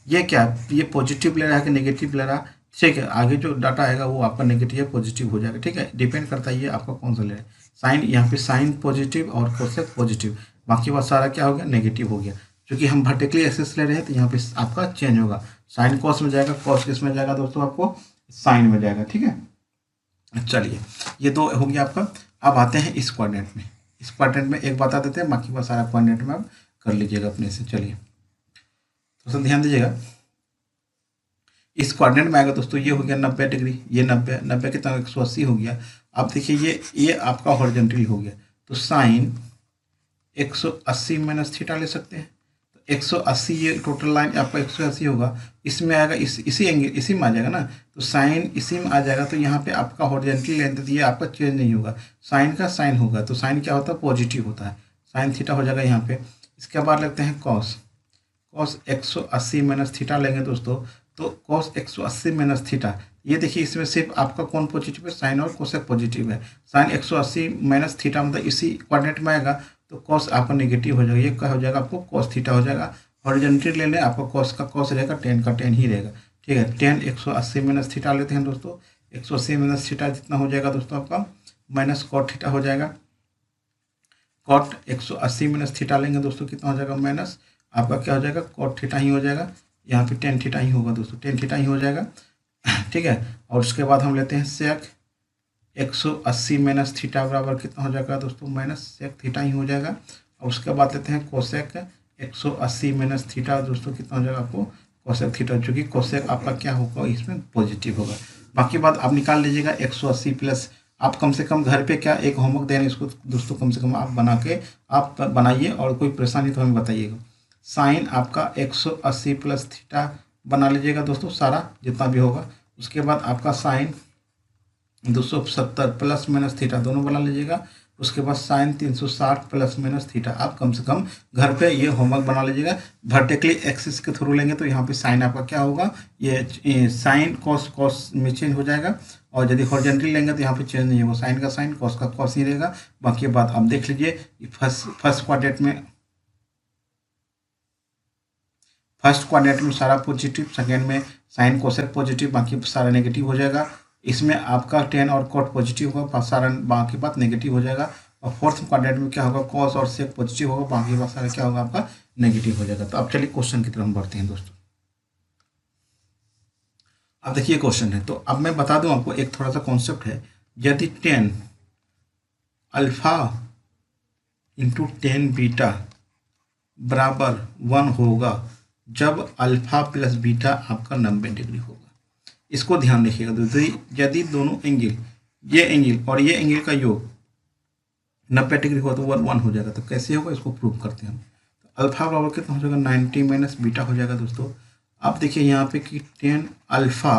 ये क्या, ये पॉजिटिव ले रहा है कि नेगेटिव ले रहा है, ठीक है। आगे जो डाटा आएगा वो आपका नेगेटिव या पॉजिटिव हो जाएगा, ठीक है, डिपेंड करता है ये आपका कौन सा ले रहा है। साइन यहाँ पे साइन पॉजिटिव और कोसेक पॉजिटिव, बाकी बात सारा क्या हो गया, नेगेटिव हो गया। क्योंकि हम वर्टिकली एक्सिस ले रहे हैं तो यहाँ पे आपका चेंज होगा, साइन कॉस में जाएगा, कॉस किस में जाएगा दोस्तों, आपको साइन में जाएगा, ठीक है। चलिए ये तो हो गया आपका। अब आते हैं इस क्वाड्रेंट में, इस क्वाड्रेंट में एक बता देते हैं, बाकी बात सारा क्वाड्रेंट में आप कर लीजिएगा अपने से। चलिए तो सब ध्यान दीजिएगा, इस क्वाड्रेंट में आएगा दोस्तों, ये हो गया 90 डिग्री, ये 90 कितना 180 हो गया। अब देखिए ये आपका हॉरिजॉन्टल हो गया, तो साइन 180 माइनस थीटा ले सकते हैं। तो 180 ये टोटल लाइन आपका 180 होगा, इसमें आएगा इसी एंगल इसी में आ जाएगा ना, तो साइन इसी में आ जाएगा। तो यहाँ पे आपका हॉरिजॉन्टल लेंथ ये आपका चेंज नहीं होगा, साइन का साइन होगा, तो साइन क्या होता है, पॉजिटिव होता है, साइन थीटा हो जाएगा यहाँ पे। इसके बाद लगते हैं कॉस, कॉस 180 माइनस थीटा लेंगे दोस्तों, तो कॉस 180 माइनस थीटा, ये देखिए इसमें सिर्फ आपका कौन पॉजिटिव है, साइन और कोसेक पॉजिटिव है। साइन 180 माइनस थीटा मतलब इसी क्वाड्रेंट में आएगा, तो कॉस आपका नेगेटिव हो जाएगा, ये क्या हो जाएगा, आपको कॉस थीटा हो जाएगा। हॉरिजॉन्टल ले लें, आपका कॉस का कॉस रहेगा, टेन का टेन ही रहेगा, ठीक है। टेन 180 माइनस थीटा लेते हैं दोस्तों, 180 माइनस थीटा जितना हो जाएगा दोस्तों आपका माइनस कॉट थीटा हो जाएगा। कॉट 180 माइनस थीटा लेंगे दोस्तों, कितना हो जाएगा, माइनस आपका क्या हो जाएगा, कॉट थीटा ही हो जाएगा, यहाँ पे टेन थीटा ही होगा दोस्तों, टेन थीटा ही हो जाएगा, ठीक है। और उसके बाद हम लेते हैं सेक 180 माइनस थीटा बराबर कितना हो जाएगा दोस्तों, माइनस सेक थीटा ही हो जाएगा। और उसके बाद लेते हैं कोसेक 180 माइनस थीटा दोस्तों, कितना हो जाएगा, आपको कोसेक थीटा, चूँकि कोसेक आपका क्या होगा, इसमें पॉजिटिव होगा। बाकी बात आप निकाल लीजिएगा, 180 प्लस आप कम से कम घर पे क्या एक होमवर्क दे रहे हैं इसको दोस्तों, कम से कम आप बना के आप बनाइए, और कोई परेशानी तो हमें बताइएगा। साइन आपका 180 प्लस थीटा बना लीजिएगा दोस्तों, सारा जितना भी होगा। उसके बाद आपका साइन 270 प्लस माइनस थीटा दोनों बना लीजिएगा। उसके बाद साइन 360 प्लस माइनस थीटा। आप कम से कम घर पे ये होमवर्क बना लीजिएगा। वर्टिकली एक्सिस के थ्रू लेंगे तो यहाँ पे साइन आपका क्या होगा, ये साइन कॉस कॉस में चेंज हो जाएगा, और यदि हॉरिजॉन्टली लेंगे तो यहाँ पे चेंज नहीं होगा, साइन का साइन कॉस का कॉस ही रहेगा। बाकी बात आप देख लीजिए, फर्स्ट क्वाड्रेंट में सारा पॉजिटिव, सेकेंड में साइन कोसेक पॉजिटिव, बाकी सारा नेगेटिव हो जाएगा। इसमें आपका टेन और कॉट पॉजिटिव होगा, सारा बाकी बात नेगेटिव हो जाएगा। और फोर्थ क्वाड्रेंट में क्या होगा, कॉस और सेक पॉजिटिव होगा, बाकी बात सारा क्या होगा आपका नेगेटिव हो जाएगा। तो अब चलिए क्वेश्चन की तरफ हम बढ़ते हैं दोस्तों। अब देखिए क्वेश्चन है, तो अब मैं बता दूं आपको एक थोड़ा सा कॉन्सेप्ट है। यदि 10 अल्फा इंटू 10 बीटा बराबर 1 होगा जब अल्फा प्लस बीटा आपका 90 डिग्री होगा। इसको ध्यान रखिएगा दोस्तों, यदि दोनों एंगल, ये एंगल और ये एंगल का योग 90 डिग्री हुआ तो 1 हो जाएगा। तो कैसे होगा, इसको प्रूव करते हैं हम। तो अल्फा बराबर कितना हो जाएगा, 90 माइनस बीटा हो जाएगा दोस्तों। आप देखिए यहाँ पे कि 10 अल्फा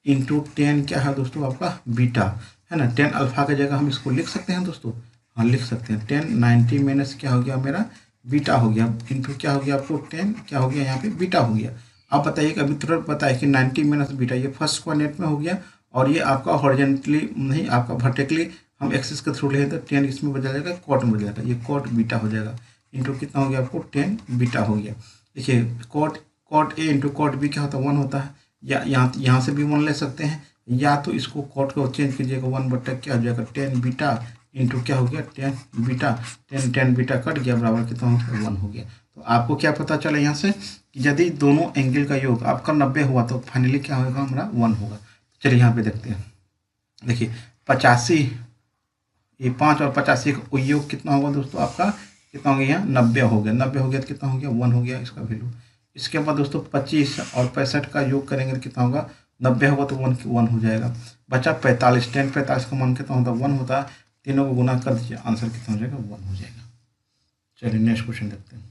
इंटू 10 क्या है दोस्तों आपका बीटा है ना। 10 अल्फा की जगह हम इसको लिख सकते हैं दोस्तों, हाँ लिख सकते हैं। 10 90 माइनस क्या हो गया मेरा बीटा हो गया, इंटू क्या हो गया आपको 10 क्या हो गया यहाँ पे बीटा हो गया। आप बताइए, अभी तुरंत पता है कि 90 माइनस बीटा ये फर्स्ट क्वाड्रेंट में हो गया, और ये आपका हॉरिजॉन्टली नहीं, आपका वर्टिकली हम एक्सिस के थ्रू ले तो 10 इसमें बदल जाएगा, कॉट में बदल जाएगा, ये कॉट बीटा हो जाएगा। इंटू कितना हो गया आपको 10 बीटा हो गया। देखिए cot A into cot B क्या होता है, 1 होता है। या यहाँ से भी 1 ले सकते हैं, या तो इसको कॉट को चेंज कीजिएगा, 1 बटा क्या हो जाएगा 10 बीटा इंटू क्या हो गया 10 बीटा, 10 बीटा कट गया बराबर कितना हो गया 1 हो गया। तो आपको क्या पता चला यहाँ से कि यदि दोनों एंगल का योग आपका 90 हुआ तो फाइनली क्या होगा हमारा 1 होगा। चलिए यहाँ पे देखते हैं। देखिए 85, ये 5 और 85 का योग कितना होगा दोस्तों आपका, कितना हो गया यहाँ 90 हो गया। 90 हो गया तो कितना हो गया 1 हो गया इसका वैल्यू। इसके बाद दोस्तों 25 और 65 का योग करेंगे तो कितना होगा, 90 होगा तो 1 हो जाएगा। बचा 45, 10 45 का मान कितना होता है 1 होता है। तीनों को गुना कर दीजिए, आंसर कितना हो जाएगा 1 हो जाएगा। चलिए नेक्स्ट क्वेश्चन देखते हैं।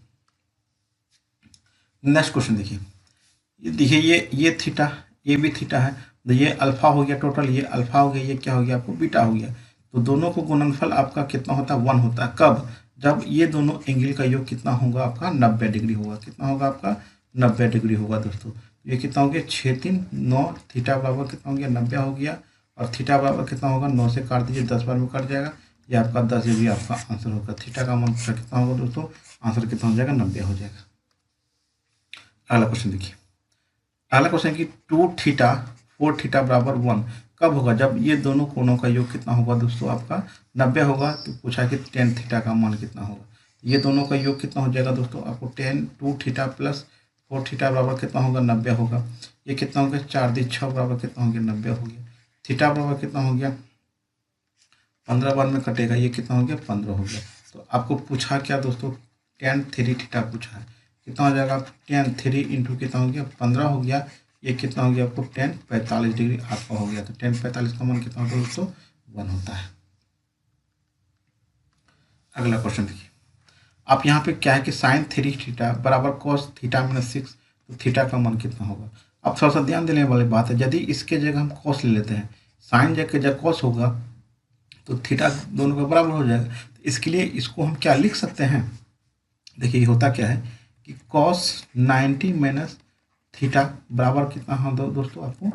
नेक्स्ट क्वेश्चन देखिए ये थीटा, ये भी थीटा है, तो ये अल्फा हो गया टोटल, ये अल्फा हो गया, ये क्या हो गया आपको बीटा हो गया। तो दोनों को गुणनफल आपका कितना होता है 1 होता है। कब, जब ये दोनों एंगल का योग कितना होगा आपका 90 डिग्री होगा। कितना होगा आपका 90 डिग्री होगा दोस्तों। ये कितना हो गया 6 3 9, थीटा बराबर कितना हो गया 90 हो गया, और थीटा बराबर कितना होगा 9 से काट दीजिए, 10 बार में कट जाएगा, ये आपका 10, ये भी आपका आंसर होगा। थीटा का मान कितना होगा दोस्तों, आंसर कितना हो जाएगा 90 हो जाएगा। अगला क्वेश्चन देखिए, अगला क्वेश्चन की 2 थीटा 4 थीटा बराबर 1 कब होगा, जब ये दोनों कोणों का योग कितना होगा दोस्तों आपका 90 होगा। तो पूछा कि 10 थीटा का मान कितना होगा, ये दोनों का योग कितना हो जाएगा दोस्तों आपको 2 थीटा प्लस 4 थीटा बराबर कितना होगा 90 होगा। ये कितना हो गया 4 × 6 बराबर कितना हो गया 90 हो गया। थीटा बराबर कितना हो गया 15 बार में कटेगा, ये कितना हो गया 15 हो गया। तो आपको पूछा क्या दोस्तों, tan 3 थीटा पूछा है, कितना हो जाएगा tan 3 इंटू कितना हो गया 15 हो गया, ये कितना हो गया आपको tan 45 डिग्री आपका हो गया। तो tan 45 का मान कितना होता है दोस्तों 1 होता है। अगला क्वेश्चन देखिए, आप यहाँ पे क्या है कि साइन 3 थीटा बराबर कॉस थीटा माइनस 6, तो थीटा का मान कितना होगा। अब थोड़ा सा ध्यान देने वाली बात है, यदि इसके जगह हम कॉस ले लेते हैं, साइन जगह कॉस होगा तो थीटा दोनों का बराबर हो जाएगा। तो इसके लिए इसको हम क्या लिख सकते हैं, देखिए होता क्या है कि कॉस 90 माइनस थीटा बराबर कितना हो दोस्तों आपको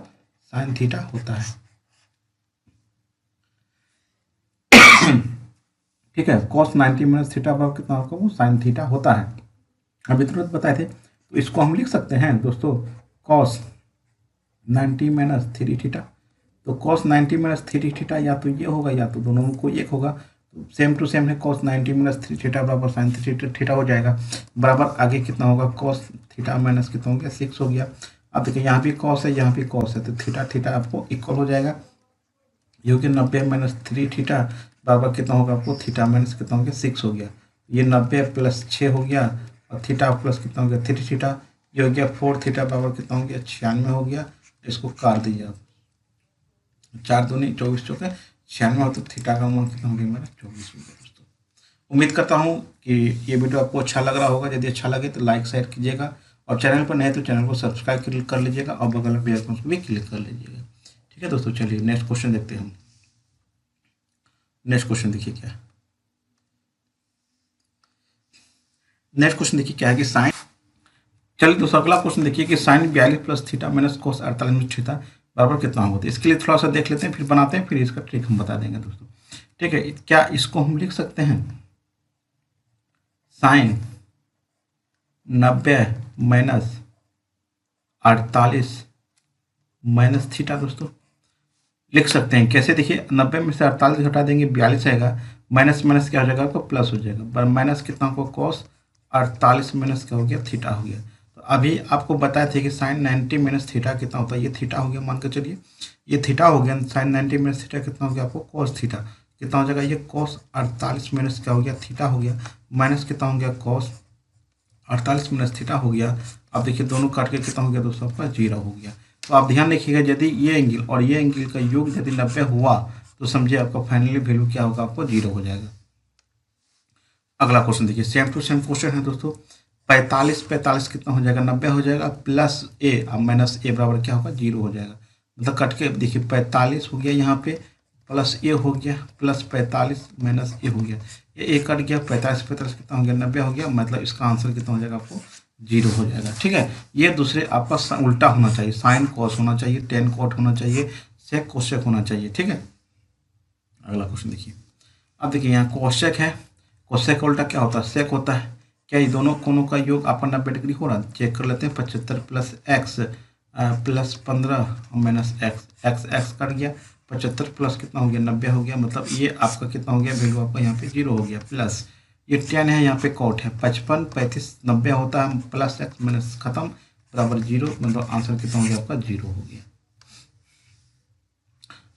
साइन थीटा होता है। ठीक है, कॉस 90 माइनस थीटा बराबर कितना आपको वो साइन थीटा होता है। अभी तुरंत बताए थे, तो इसको हम लिख सकते हैं दोस्तों कॉस 90 माइनस 3 थीटा। तो कॉस 90 माइनस 3 थीटा या तो ये होगा या तो दोनों में कोई एक होगा। तो सेम टू सेम है, कॉस 90 माइनस 3 थीटा बराबर साइन 3 थीटा हो जाएगा। बराबर आगे कितना होगा कॉस थीटा माइनस कितना हो गया 6 हो गया। अब देखिए यहाँ भी कॉस है यहाँ भी कॉस है, तो थीटा थीटा आपको इक्वल हो जाएगा। ये हो गया 90 माइनस 3 थीटा बराबर कितना होगा आपको थीटा माइनस कितना हो गया 6 हो गया। ये 90 प्लस 6 हो गया, और थीटा प्लस कितना हो गया 3 थीटा, ये हो गया 4 थीटा बराबर कितना हो गया 96 हो गया। इसको काट दीजिए आप, 4 दूनी 24 चौके 96 हो, तो थीटा का मान कितना हो गया मेरा 24 हो गया दोस्तों। उम्मीद करता हूँ कि ये वीडियो आपको अच्छा लग रहा होगा। यदि अच्छा लगे तो लाइक शेयर कीजिएगा, और चैनल पर नए तो चैनल को सब्सक्राइब कर लीजिएगा, और बगल में बेल आइकन को भी क्लिक कर लीजिएगा। ठीक है दोस्तों, चलिए नेक्स्ट क्वेश्चन देखते हैं हम। नेक्स्ट क्वेश्चन देखिए क्या है। नेक्स्ट क्वेश्चन देखिए क्या है कि साइन, चलिए दोस्तों अगला क्वेश्चन देखिए कि sine 42 plus theta minus cos 48 में थीटा बराबर कितना होगा। तो इसके लिए थोड़ा सा देख लेते हैं, फिर बनाते हैं, फिर इसका ट्रिक हम बता देंगे दोस्तों। ठीक है, क्या इसको हम लिख सकते हैं साइन 90 माइनस 48 माइनस थीटा दोस्तों, लिख सकते हैं कैसे। देखिए 90 में से 48 घटा देंगे 42 आएगा, माइनस माइनस क्या हो जाएगा आपको प्लस हो जाएगा, माइनस कितना को कॉस 48 माइनस क्या हो गया थीटा हो गया। तो अभी आपको बताए थे कि साइन 90 माइनस थीटा कितना होता है, ये थीटा हो गया मान के चलिए, ये थीटा हो गया, साइन 90 माइनस थीटा कितना हो गया आपको कॉस थीटा कितना हो जाएगा, ये कॉस 48 माइनस क्या हो गया थीटा हो गया, माइनस कितना हो गया कॉस 48 माइनस थीटा हो गया। अब देखिए दोनों काट के कितना हो गया दोस्तों आपका 0 हो गया। तो आप ध्यान रखिएगा यदि ये एंगल और ये एंगल का योग यदि 90 हुआ तो समझिए आपका फाइनली वैल्यू क्या होगा आपको 0 हो जाएगा। अगला क्वेश्चन देखिए सेम टू सेम क्वेश्चन है दोस्तों। 45 कितना हो जाएगा 90 हो जाएगा प्लस ए, अब माइनस ए बराबर क्या होगा 0 हो जाएगा। मतलब कट के देखिए 45 हो गया यहाँ पे, प्लस ए हो गया, प्लस 45 माइनस ए हो गया, ये ए कट गया, 45 कितना हो गया 90 हो गया, मतलब इसका आंसर कितना हो जाएगा आपको 0 हो जाएगा। ठीक है, ये दूसरे आपका उल्टा होना चाहिए, साइन कॉस होना चाहिए, टेन कॉट होना चाहिए, सेक कोसेक होना चाहिए। ठीक है, अगला क्वेश्चन देखिए। अब देखिए यहाँ कोसेक है, कोसेक उल्टा क्या होता है सेक होता है। क्या ये दोनों कोणों का योग आपका 90 डिग्री हो रहा है, चेक कर लेते हैं। 75 plus x plus 15 minus x, x cut गया, 75 प्लस कितना हो गया 90 हो गया, मतलब ये आपका कितना हो गया वैल्यू आपका यहाँ पे 0 हो गया। प्लस ये 10 है, यहाँ पे कॉट है, 55 35 90 होता है, प्लस एक्स माइनस खत्म बराबर 0, मतलब आंसर कितना हो गया आपका 0 हो गया।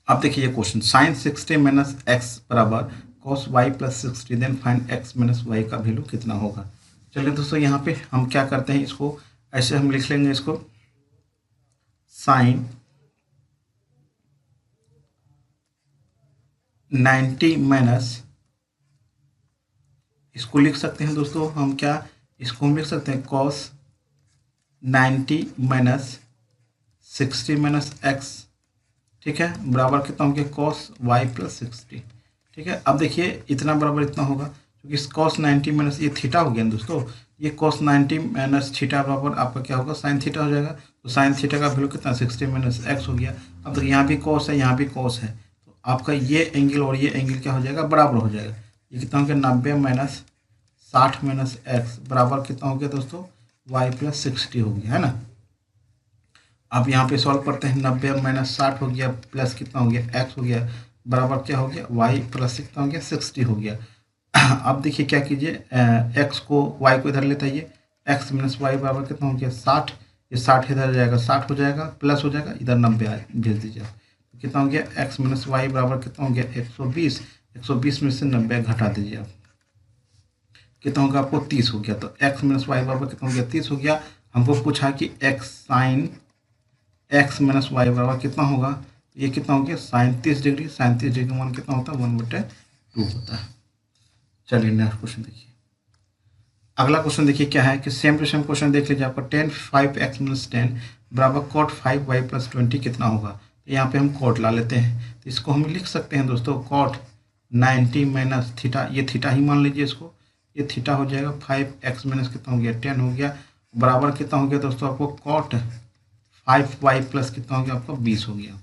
अब देखिए ये क्वेश्चन साइन 60 माइनस एक्स बराबर cos y plus 60, then find x minus y का वैल्यू कितना होगा। चलिए दोस्तों यहाँ पे हम क्या करते हैं, इसको ऐसे हम लिख लेंगे, इसको साइन 90 माइनस, इसको लिख सकते हैं दोस्तों हम क्या, इसको हम लिख सकते हैं कॉस 90 माइनस 60 माइनस एक्स, ठीक है, बराबर कितना हो गया कॉस वाई प्लस 60। ठीक है, अब देखिए इतना बराबर इतना होगा क्योंकि कॉस 90 माइनस ये थीटा हो गया दोस्तों, ये कॉस 90 माइनस थीटा बराबर आपका क्या होगा साइन थीटा हो जाएगा। तो साइन थीटा का वैल्यू कितना 60 माइनस एक्स हो गया। अब देखिए यहाँ भी कॉस है, यहाँ भी कॉस है, तो आपका ये एंगल और ये एंगल क्या हो जाएगा बराबर हो जाएगा। ये कितना हो गया 90 माइनस 60 माइनस एक्स बराबर कितना हो गया दोस्तों वाई प्लस 60 हो गया, है ना। अब यहाँ पे सॉल्व करते हैं, 90 माइनस 60 हो गया, प्लस कितना हो गया एक्स हो गया, बराबर क्या हो गया वाई प्लस कितना हो गया 60 हो गया। अब देखिए क्या कीजिए, एक्स को वाई को इधर लेते आइए, एक्स माइनस वाई बराबर कितना हो गया 60, ये 60 इधर जाएगा 60 हो जाएगा, प्लस हो जाएगा इधर 90 भेज दीजिए। तो कितना हो गया एक्स माइनस वाई बराबर कितना हो गया 120, 120 में से 90 घटा दीजिए आप, कितना होगा आपको 30 हो गया। तो एक्स माइनस वाई बराबर कितना हो गया 30 हो गया। हमको पूछा कि x sine x minus y बराबर कितना होगा, ये कितना हो गया साइन 30 डिग्री, साइन 30 डिग्री मान कितना होता है 1/2 होता है। चलिए नेक्स्ट क्वेश्चन देखिए। अगला क्वेश्चन देखिए क्या है कि सेम टू सेम क्वेश्चन देख लीजिए आपका, tan 5x माइनस 10 बराबर कॉट 5y प्लस 20 कितना होगा। तो यहाँ पे हम कॉट ला लेते हैं, तो इसको हम लिख सकते हैं दोस्तों कॉट 90 माइनस थीटा, ये थीटा ही मान लीजिए इसको, ये थीटा हो जाएगा 5x माइनस कितना हो गया 10 हो गया, बराबर कितना हो गया दोस्तों आपको कॉट 5y प्लस कितना हो गया आपका 20 हो गया।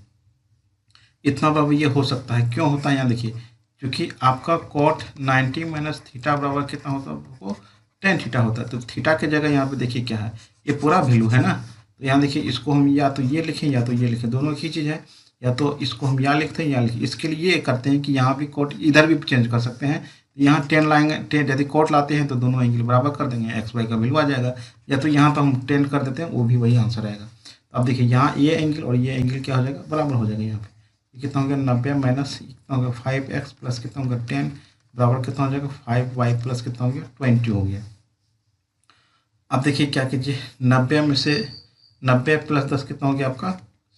इतना बराबर ये हो सकता है, क्यों होता है यहाँ देखिए, क्योंकि आपका कॉट 90 माइनस थीटा बराबर कितना होता है आपको 10 थीटा होता है। तो थीटा के जगह यहाँ पे देखिए क्या है, ये पूरा वैल्यू है ना। तो यहाँ देखिए इसको हम या तो ये लिखें या तो ये लिखें, दोनों एक ही चीज़ है, या तो इसको हम यहाँ लिखते हैं या लिखें। इसके लिए ये करते हैं कि यहाँ भी कॉट इधर भी चेंज कर सकते हैं, यहाँ 10 लाएंगे, 10 यदि कॉट लाते हैं तो दोनों एंगल बराबर कर देंगे, एक्स वाई का वैल्यू आ जाएगा, या तो यहाँ तो हम 10 कर देते हैं, वो भी वही आंसर आएगा। तो अब देखिए यहाँ ये एंगल और ये एंगल क्या हो जाएगा बराबर हो जाएगा। यहाँ पे कितना हो गया 90 माइनस कितना हो गया 5x प्लस कितना हो गया 10 बराबर कितना हो जाएगा 5y प्लस कितना हो गया 20 हो गया। अब देखिए क्या कीजिए, 90 में से 90 प्लस 10 कितना हो गया आपका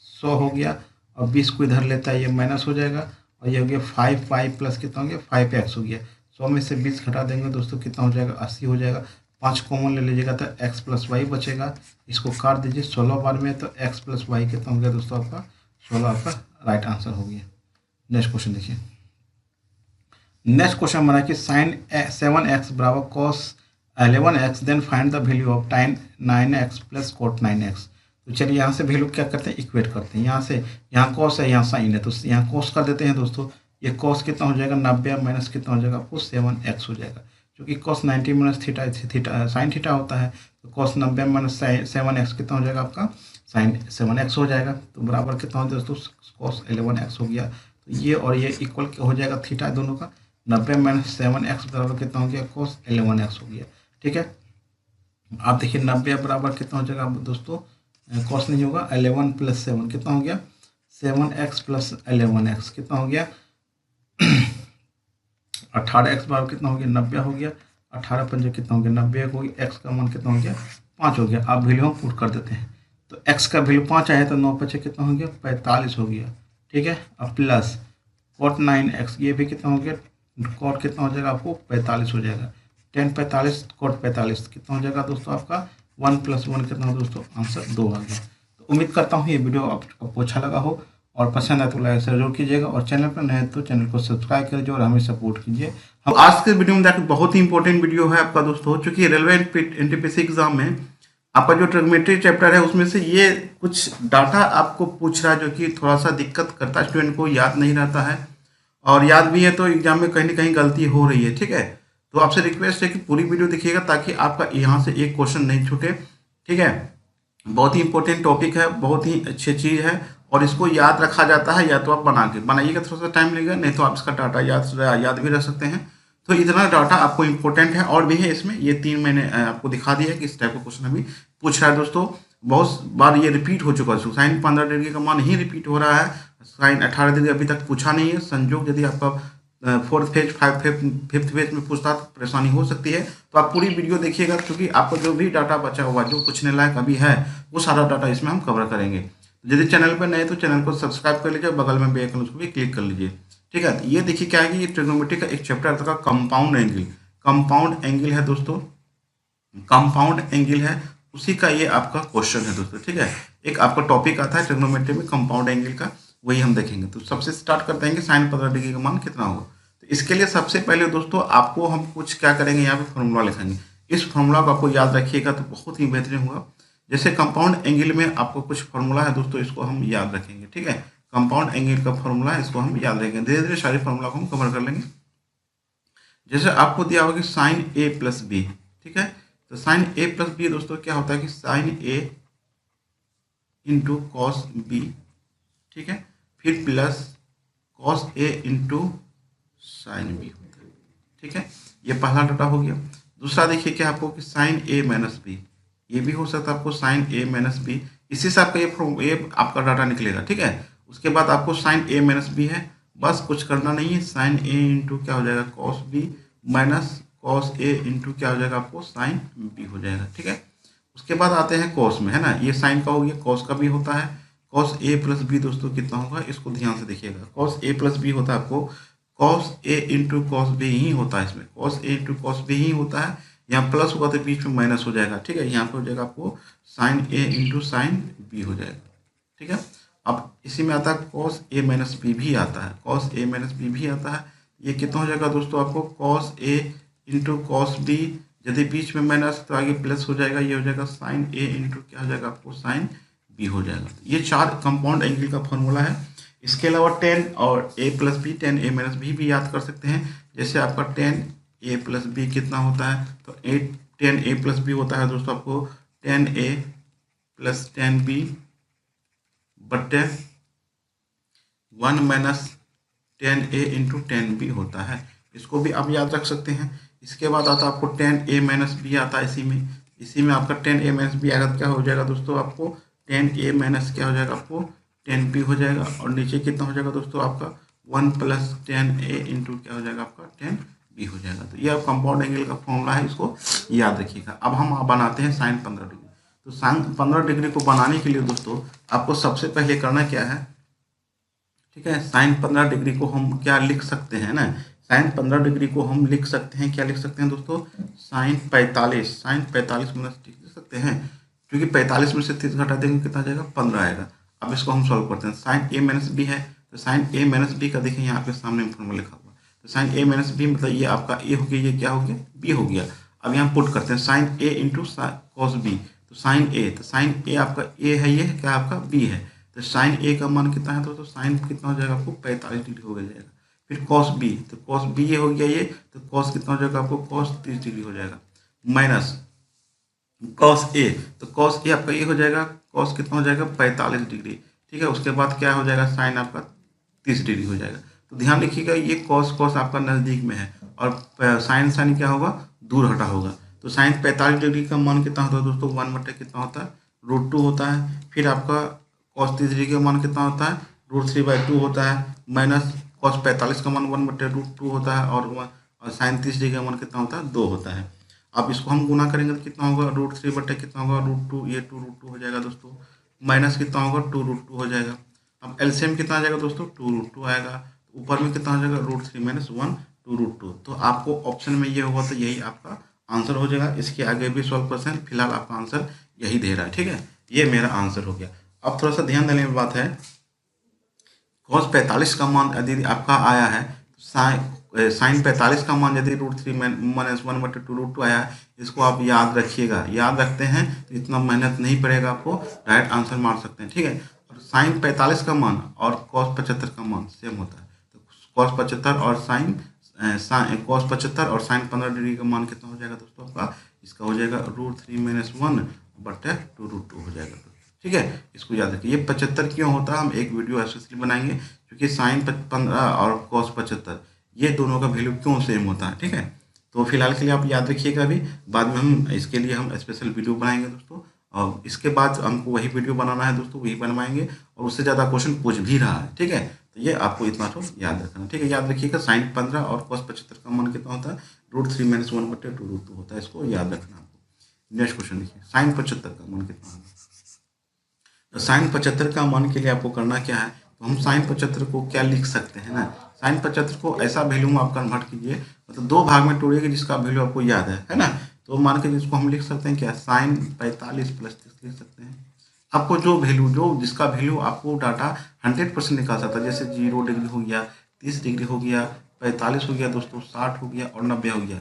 100 हो गया, और 20 को इधर लेता है ये माइनस हो जाएगा, और ये हो गया 5y प्लस कितना हो गया 5x हो गया। 100 में से 20 घटा देंगे दोस्तों कितना हो जाएगा 80 हो जाएगा। 5 कॉमन ले लीजिएगा तो x प्लस वाई बचेगा, इसको काट दीजिए 16 बार में, तो x प्लस वाई कितना हो गया दोस्तों आपका 16 आपका राइट आंसर हो गया। नेक्स्ट क्वेश्चन देखिए। नेक्स्ट क्वेश्चन हमारा कि साइन 7x बराबर cos 11x, then find the value of tan 9x plus cot 9x। तो चलिए यहाँ से वैल्यू क्या करते हैं, इक्वेट करते हैं। यहाँ से यहाँ कॉस है, यहाँ साइन है, तो यहाँ कॉस कर देते हैं दोस्तों। ये कॉस कितना हो जाएगा 90 माइनस कितना हो जाएगा आपको 7x हो जाएगा, क्योंकि cos 90 minus theta sine theta होता है। तो कॉस 90 माइनस 7x कितना हो जाएगा आपका साइन 7x हो जाएगा। तो बराबर कितना हो दोस्तों कॉस 11x हो गया। तो ये और ये इक्वल हो जाएगा थीटा दोनों का। 90 माइनस 7x बराबर कितना हो गया कॉस 11x हो गया। ठीक है, आप देखिए 90 बराबर कितना हो जाएगा दोस्तों, कॉस नहीं होगा 11 प्लस 7 कितना हो गया 7x प्लस 11x कितना हो गया 18x बराबर कितना हो गया 90 हो गया। 18 पंजे कितना हो गया 90 हो गया। x का मान कितना हो गया 5 हो गया। आप वैल्यू हम पुट कर देते हैं, तो x का वैल्यू 5 आया तो 9 पचे कितना हो गया 45 हो गया। ठीक है, अब प्लस cot 9x ये भी कितना हो गया, cot कितना हो जाएगा आपको 45 हो जाएगा। tan 45 cot 45 कितना हो जाएगा दोस्तों आपका 1 प्लस 1 कितना हो दोस्तों आंसर 2 आ गया। तो उम्मीद करता हूँ ये वीडियो आपको अच्छा लगा हो, और पसंद आए तो लाइक शेयर जरूर कीजिएगा, और चैनल पर नए तो चैनल को सब्सक्राइब कीजिए और हमें सपोर्ट कीजिए। हम आज के वीडियो में देखिए बहुत ही इंपॉर्टेंट वीडियो है आपका दोस्तों, चूंकि रेलवे एनटीपीसी एग्जाम में आपका जो ट्रिग्नोमेट्री चैप्टर है उसमें से ये कुछ डाटा आपको पूछ रहा है, जो कि थोड़ा सा दिक्कत करता है, स्टूडेंट को याद नहीं रहता है, और याद भी है तो एग्जाम में कहीं ना कहीं गलती हो रही है। ठीक है, तो आपसे रिक्वेस्ट है कि पूरी वीडियो देखिएगा ताकि आपका यहाँ से एक क्वेश्चन नहीं छूटे। ठीक है, बहुत ही इंपॉर्टेंट टॉपिक है, बहुत ही अच्छी चीज़ है, और इसको याद रखा जाता है। या तो आप बनाइएगा, थोड़ा सा टाइम लगेगा, नहीं तो आप इसका डाटा याद भी रख सकते हैं। तो इतना डाटा आपको इंपॉर्टेंट है, और भी है इसमें, ये 3 मैंने आपको दिखा दिया है कि इस टाइप का क्वेश्चन अभी पूछ रहा है दोस्तों। बहुत बार ये रिपीट हो चुका है, साइन 15 डिग्री का मान ही रिपीट हो रहा है, साइन 18 डिग्री अभी तक पूछा नहीं है। संयोग यदि आपका 4th फेज 5th फेज में पूछता तो परेशानी हो सकती है। तो आप पूरी वीडियो देखिएगा, क्योंकि आपको जो भी डाटा बचा हुआ जो पूछने लायक अभी है वो सारा डाटा इसमें हम कवर करेंगे। यदि चैनल पर नए तो चैनल को सब्सक्राइब कर लीजिए, बगल में बेल आइकन उसको भी क्लिक कर लीजिए। ठीक है, तो ये देखिए क्या है कि ये ट्रिग्नोमेट्री का एक चैप्टर आता है कंपाउंड एंगल। कंपाउंड एंगल है दोस्तों, कंपाउंड एंगल है, उसी का ये आपका क्वेश्चन है दोस्तों। ठीक है, एक आपका टॉपिक आता है ट्रिग्नोमेट्री में कंपाउंड एंगल का, वही हम देखेंगे। तो सबसे स्टार्ट करते हैं कि साइन 15 डिग्री का मान कितना होगा। तो इसके लिए सबसे पहले दोस्तों आपको हम कुछ क्या करेंगे, यहाँ पे फॉर्मूला लिखेंगे। इस फॉर्मूला को आपको याद रखिएगा तो बहुत ही बेहतरीन होगा। जैसे कंपाउंड एंगल में आपको कुछ फॉर्मूला है दोस्तों, इसको हम याद रखेंगे। ठीक है, कंपाउंड एंगल का फॉर्मूला है, इसको हम याद रखेंगे। धीरे धीरे सारी फॉर्मूला को हम कवर कर लेंगे। जैसे आपको दिया होगा कि साइन ए प्लस बी। ठीक है, तो साइन ए प्लस बी दोस्तों क्या होता है कि साइन ए इंटू कॉस बी। ठीक है, फिर plus cos A into sine B होता है। ठीक है, ये पहला डाटा हो गया। दूसरा देखिए क्या आपको कि साइन ए माइनस बी, ये भी हो सकता है आपको साइन ए माइनस बी, इसी से आपका ये आपका डाटा निकलेगा। ठीक है, उसके बाद आपको साइन ए माइनस बी है, बस कुछ करना नहीं है, साइन ए इंटू क्या हो जाएगा cos B minus cos A into क्या हो जाएगा आपको साइन बी हो जाएगा। ठीक है, उसके बाद आते हैं कॉस में, है ना, ये साइन का हो गया, कॉस का भी होता है। कॉस ए प्लस बी दोस्तों कितना होगा, इसको ध्यान से देखिएगा। कॉस ए प्लस बी होता है आपको cos A into cos B ही होता है, इसमें cos A into cos B ही होता है। यहाँ प्लस होगा तो बीच में माइनस हो जाएगा। ठीक है, यहाँ पे हो जाएगा आपको साइन ए इंटू साइन बी हो जाएगा। ठीक है, अब इसी में आता है कॉस ए माइनस बी भी आता है, कॉस ए माइनस बी भी आता है। ये कितना हो जाएगा दोस्तों आपको cos A into cos B, यदि बीच में माइनस तो आगे प्लस हो जाएगा, ये हो जाएगा साइन ए इंटू क्या हो जाएगा आपको साइन बी हो जाएगा। ये 4 कंपाउंड एंगल का फॉर्मूला है। इसके अलावा 10 और ए प्लस बी 10 ए माइनस बी भी याद कर सकते हैं। जैसे आपका 10 ए प्लस बी कितना होता है, तो 10 ए प्लस बी होता है दोस्तों आपको 10 ए प्लस 10 बी बट्टे 1 माइनस 10 ए इंटू 10 बी होता है। इसको भी आप याद रख सकते हैं। इसके बाद आता है आपको 10 ए माइनस बी आता है इसी में आपका 10 ए माइनस बी आएगा, क्या हो जाएगा दोस्तों आपको 10 ए माइनस क्या हो जाएगा आपको 10 बी हो जाएगा। और नीचे कितना हो जाएगा दोस्तों आपका 1 प्लस 10 ए इंटू क्या हो जाएगा आपका 10 बी हो जाएगा। तो ये आप कंपाउंड एंगल का फॉर्मूला है, इसको याद रखिएगा। अब हम बनाते हैं साइन 15 डिग्री। तो साइन 15 डिग्री को बनाने के लिए दोस्तों आपको सबसे पहले करना क्या है, ठीक है, साइन 15 डिग्री को हम क्या लिख सकते हैं ना, साइन 15 डिग्री को हम लिख सकते हैं, क्या लिख सकते हैं दोस्तों, साइन 45 माइनस लिख सकते हैं, क्योंकि 45 में से 30 घटा देंगे कितना आ जाएगा 15 आएगा। अब इसको हम सॉल्व करते हैं। साइन ए माइनस बी है, तो साइन ए माइनस बी का देखिए यहाँ पे सामने फॉर्मूला लिखा हुआ है। तो साइन ए माइनस बी मतलब ये आपका ए हो गया, ये क्या हो गया बी हो गया। अब यहाँ पुट करते हैं साइन ए इंटू कॉस बी। तो साइन ए, तो साइन ए आपका ए है, ये क्या आपका बी है। तो साइन ए का मान कितना है तो साइन कितना हो जाएगा आपको 45 डिग्री हो जाएगा। फिर कॉस बी, तो कॉस बी ये हो गया ये, तो कॉस कितना हो जाएगा आपको कॉस 30 डिग्री हो जाएगा। माइनस कॉस ए, तो कॉस ए आपका ये हो जाएगा, कॉस कितना हो जाएगा 45 डिग्री। ठीक है, उसके बाद क्या हो जाएगा साइन आपका 30 डिग्री हो जाएगा। तो ध्यान रखिएगा ये कॉस कॉस आपका नज़दीक में है और साइन साइन क्या होगा दूर हटा होगा। तो साइन 45 डिग्री का मान कितना होता है दोस्तों 1/, कितना होता है √2 होता है। फिर आपका कॉस 30 डिग्री का मान कितना होता है √3/2 होता है। माइनस कॉस 45 का मान 1/√2 होता है और साइन 30 डिग्री का मान कितना होता है 2 होता है। अब इसको हम गुना करेंगे तो कितना होगा √3/ कितना होगा √2, ये 2√2 हो जाएगा दोस्तों। माइनस कितना होगा 2√2 हो जाएगा। अब एलसीएम कितना आ जाएगा दोस्तों 2√2 आएगा। ऊपर में कितना हो जाएगा √3 - 1 2√2। तो आपको ऑप्शन में ये होगा तो यही आपका आंसर हो जाएगा। इसके आगे भी सॉल्व कर सकते हैं, फिलहाल आपका आंसर यही दे रहा है। ठीक है, ये मेरा आंसर हो गया। अब थोड़ा सा ध्यान देने की बात है, कॉस 45 का मान यदि आपका आया है, साइन 45 का मान यदि √3 - 1/2√2 आया है, इसको आप याद रखिएगा। याद रखते हैं तो इतना मेहनत नहीं पड़ेगा, आपको डायरेक्ट आंसर मार सकते हैं। ठीक है, और साइन 45 का मान और कॉस 75 का मान सेम होता है। तो कॉस 75 और कॉस 75 और साइन 15 डिग्री का मान कितना हो जाएगा दोस्तों आपका, इसका हो जाएगा √3 - 1/2√2 हो जाएगा। ठीक है, इसको याद रखिए। ये 75 क्यों होता है हम एक वीडियो स्पेशली बनाएंगे, क्योंकि साइन 15 और कॉस 75 ये दोनों का वैल्यू क्यों सेम होता है। ठीक है, तो फिलहाल के लिए आप याद रखिएगा। अभी बाद में हम इसके लिए हम स्पेशल वीडियो बनाएंगे दोस्तों, और इसके बाद हमको वही वीडियो बनाना है दोस्तों, वही बनवाएंगे और उससे ज़्यादा क्वेश्चन पूछ भी रहा है। ठीक है, तो ये आपको इतना तो याद रखना। ठीक है, याद रखिएगा साइन 15 और कॉस 75 का मान कितना होता है √3 - 1/2√2 होता है, इसको याद रखना आपको। नेक्स्ट क्वेश्चन देखिए, साइन 75 का मान कितना होगा। तो साइन 75 का मान के लिए आपको करना क्या है, तो हम साइन 75 को क्या लिख सकते हैं ना, साइन 75 को ऐसा वैल्यू में आप कन्वर्ट कीजिए, मतलब दो भाग में तोड़िए जिसका वैल्यू आपको याद है ना। तो मान के जिसको हम लिख सकते हैं क्या, साइन 45 + 30 लिख सकते हैं। आपको जो वैल्यू जिसका वैल्यू आपको डाटा 100% निकाल सकता है, जैसे 0 डिग्री हो गया, 30 डिग्री हो गया, 45 हो गया दोस्तों, 60 हो गया और 90 हो गया।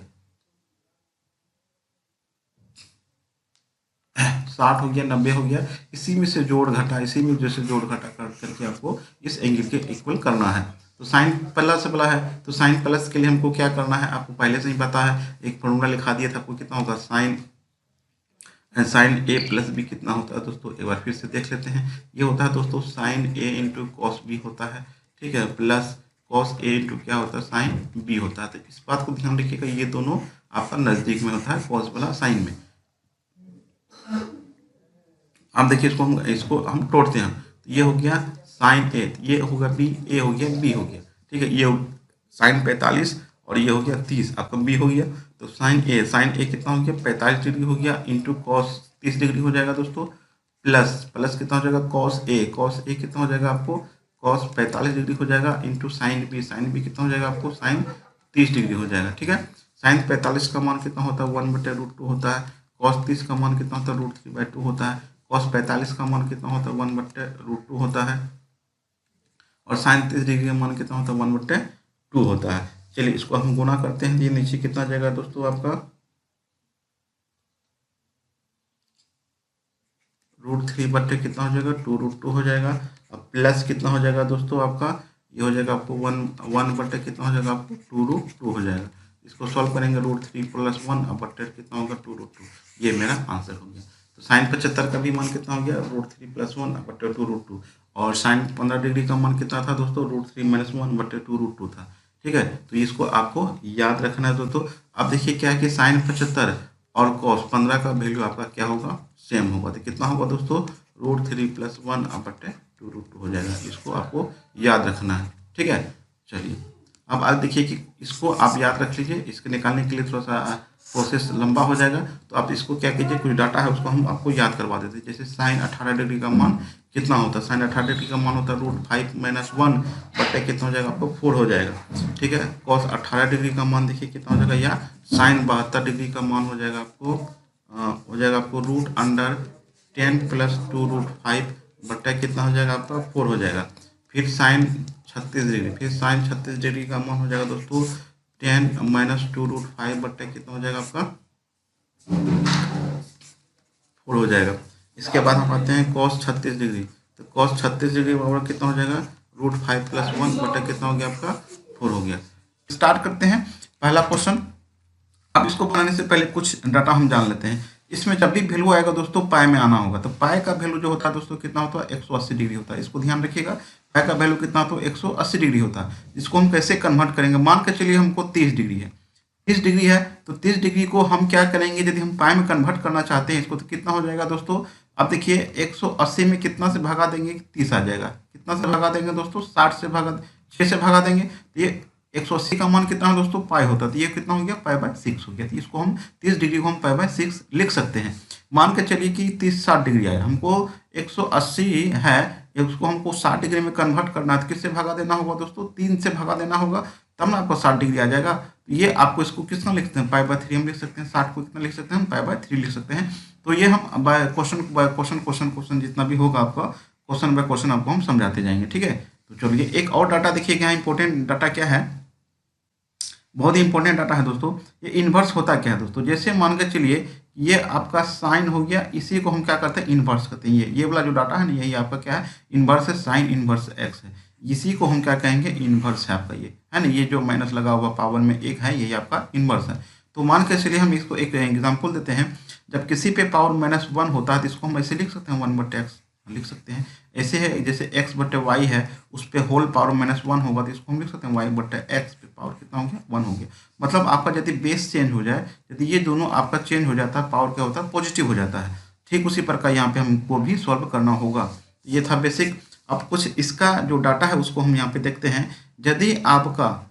60 हो गया, 90 हो गया, इसी में से जोड़ घटा, इसी में जैसे जोड़ घटा करके आपको इस एंगल के इक्वल करना है। तो साइन प्लस वाला है, तो साइन प्लस के लिए हमको क्या करना है आपको पहले से ही पता है, एक फॉर्मूला लिखा दिया था आपको, कितना होगा साइन ए प्लस बी कितना होता है दोस्तों, एक बार फिर से देख लेते हैं। ये होता है दोस्तों साइन ए इंटू कॉस बी होता है। ठीक है, प्लस कॉस ए इंटू क्या होता है साइन बी होता है। तो इस बात को ध्यान रखिएगा, ये दोनों आपका नज़दीक में होता है कॉस वाला साइन में। अब देखिए इसको हम तोड़ते हैं। तो ये हो गया साइन ए, ये होगा बी, ए हो गया बी हो गया। ठीक है, ये साइन 45 और ये हो गया 30, आपका बी हो गया। तो साइन ए कितना हो गया 45 डिग्री हो गया, इंटू कॉस 30 डिग्री हो जाएगा दोस्तों, प्लस प्लस कितना हो जाएगा कॉस ए कितना हो जाएगा आपको कॉस 45 डिग्री हो जाएगा, इंटू साइन बी कितना हो जाएगा आपको साइन 30 डिग्री हो जाएगा। ठीक है, साइन 45 का मान कितना होता है 1/√2 होता है, कॉस 30 का मान कितना होता है √3/2 होता है, कॉस 45 का मान कितना होता है 1/√2 होता है, और साइन 30 डिग्री का मान कितना होता है 1/2 होता है। चलिए इसको हम गुना करते हैं, ये नीचे कितना जाएगा दोस्तों आपका √3/, कितना हो जाएगा 2√2 हो जाएगा। अब प्लस कितना हो जाएगा दोस्तों आपका, ये हो जाएगा आपको 1/, कितना हो जाएगा आपको 2√2 हो जाएगा। इसको सॉल्व करेंगे √3 + 1/, कितना होगा 2√2। ये मेरा आंसर हो गया। तो साइन 75 का भी मान कितना हो गया √3 + 1/2√2, और साइन 15 डिग्री का मान कितना था दोस्तों √3 - 1/2√2 था। ठीक है, तो इसको आपको याद रखना है दोस्तों। अब देखिए क्या है कि साइन 75 और कॉस 15 का वैल्यू आपका क्या होगा सेम होगा। तो कितना होगा दोस्तों √3 + 1/2√2 हो जाएगा। इसको आपको याद रखना है। ठीक है, चलिए अब आप देखिए कि इसको आप याद रख लीजिए। इसके निकालने के लिए थोड़ा सा प्रोसेस लंबा हो जाएगा, तो आप इसको क्या कीजिए, कुछ डाटा है उसको हम आपको याद करवा देते हैं। जैसे साइन 18 डिग्री का मान कितना होता है, साइन 18 डिग्री का मान होता है √5 - 1/, कितना हो जाएगा आपको 4 हो जाएगा। ठीक है, कॉस 18 डिग्री का मान देखिए कितना हो जाएगा, या साइन 72 डिग्री का मान हो जाएगा आपको √10 + 2√5/, कितना हो जाएगा आपका 4 हो जाएगा। फिर साइन 36 डिग्री, फिर साइन 36 डिग्री का मान हो जाएगा दोस्तों 10 - 2√5/, कितना हो जाएगा आपका 4 हो जाएगा। इसके बाद हम आते हैं cos 36 डिग्री। तो cos 36 डिग्री बराबर कितना हो जाएगा, √5 + 1 बटा कितना हो गया आपका 4 हो गया। स्टार्ट करते हैं पहला क्वेश्चन। अब इसको बनाने से पहले कुछ डाटा हम जान लेते हैं। इसमें जब भी वैल्यू आएगा दोस्तों पाई में आना होगा। तो पाई का वैल्यू जो होता है दोस्तों कितना होता है, 180 डिग्री होता है। इसको ध्यान रखिएगा, पाई का वैल्यू कितना होता है, 180 डिग्री होता है। इसको हम कैसे कन्वर्ट करेंगे, मान के चलिए हमको 30 डिग्री है, 30 डिग्री है तो 30 डिग्री को हम क्या करेंगे, यदि हम पाई में कन्वर्ट करना चाहते हैं इसको, तो कितना हो जाएगा दोस्तों। अब देखिए 180 में कितना से भगा देंगे, 30 आ जाएगा। कितना से भगा देंगे दोस्तों, 60 से भगा 6 से भगा देंगे। तो ये 180 का मान कितना है दोस्तों, पाई होता है। तो ये कितना हो गया, पाई/6 हो गया। तो इसको हम 30 डिग्री को हम पाई/6 लिख सकते हैं। मान के चलिए कि 60 डिग्री आया, हमको 180 है, उसको हमको 60 डिग्री में कन्वर्ट करना है। तो किससे भगा देना होगा दोस्तों, 3 से भगा देना होगा, तब ना आपको 60 डिग्री आ जाएगा। तो ये आपको इसको कितना लिखते हैं, पाई/3 हम लिख सकते हैं। 60 को कितना लिख सकते हैं, हम पाई/3 लिख सकते हैं। तो ये हम क्वेश्चन जितना भी होगा आपका क्वेश्चन बाय क्वेश्चन आपको हम समझाते जाएंगे, ठीक है। तो चलिए एक और डाटा देखिए, यहाँ इंपॉर्टेंट डाटा क्या है, बहुत ही इंपॉर्टेंट डाटा है दोस्तों। ये इन्वर्स होता क्या है दोस्तों, जैसे मान के चलिए ये आपका साइन हो गया, इसी को हम क्या करते हैं, इन्वर्स करते हैं। ये वाला जो डाटा है ना, यही आपका क्या है, इन्वर्स है, साइन इन्वर्स x है। इसी को हम क्या कहेंगे, इन्वर्स है आपका, ये है ना, ये जो माइनस लगा हुआ पावर में 1 है, यही आपका इन्वर्स है। तो मान के चलिए हम इसको एक एग्जाम्पल देते हैं। जब किसी पे पावर -1 होता है तो इसको हम ऐसे लिख सकते हैं, 1/x लिख सकते हैं। ऐसे है जैसे x/y है, उस पर होल पावर -1 होगा, तो इसको हम लिख सकते हैं y/x पे पावर कितना हो गया, 1 हो गया। मतलब आपका यदि बेस चेंज हो जाए, यदि ये दोनों आपका चेंज हो जाता है, पावर क्या होता है, पॉजिटिव हो जाता है। ठीक उसी प्रकार यहाँ पे हमको भी सॉल्व करना होगा। ये था बेसिक। अब कुछ इसका जो डाटा है उसको हम यहाँ पे देखते हैं। यदि आपका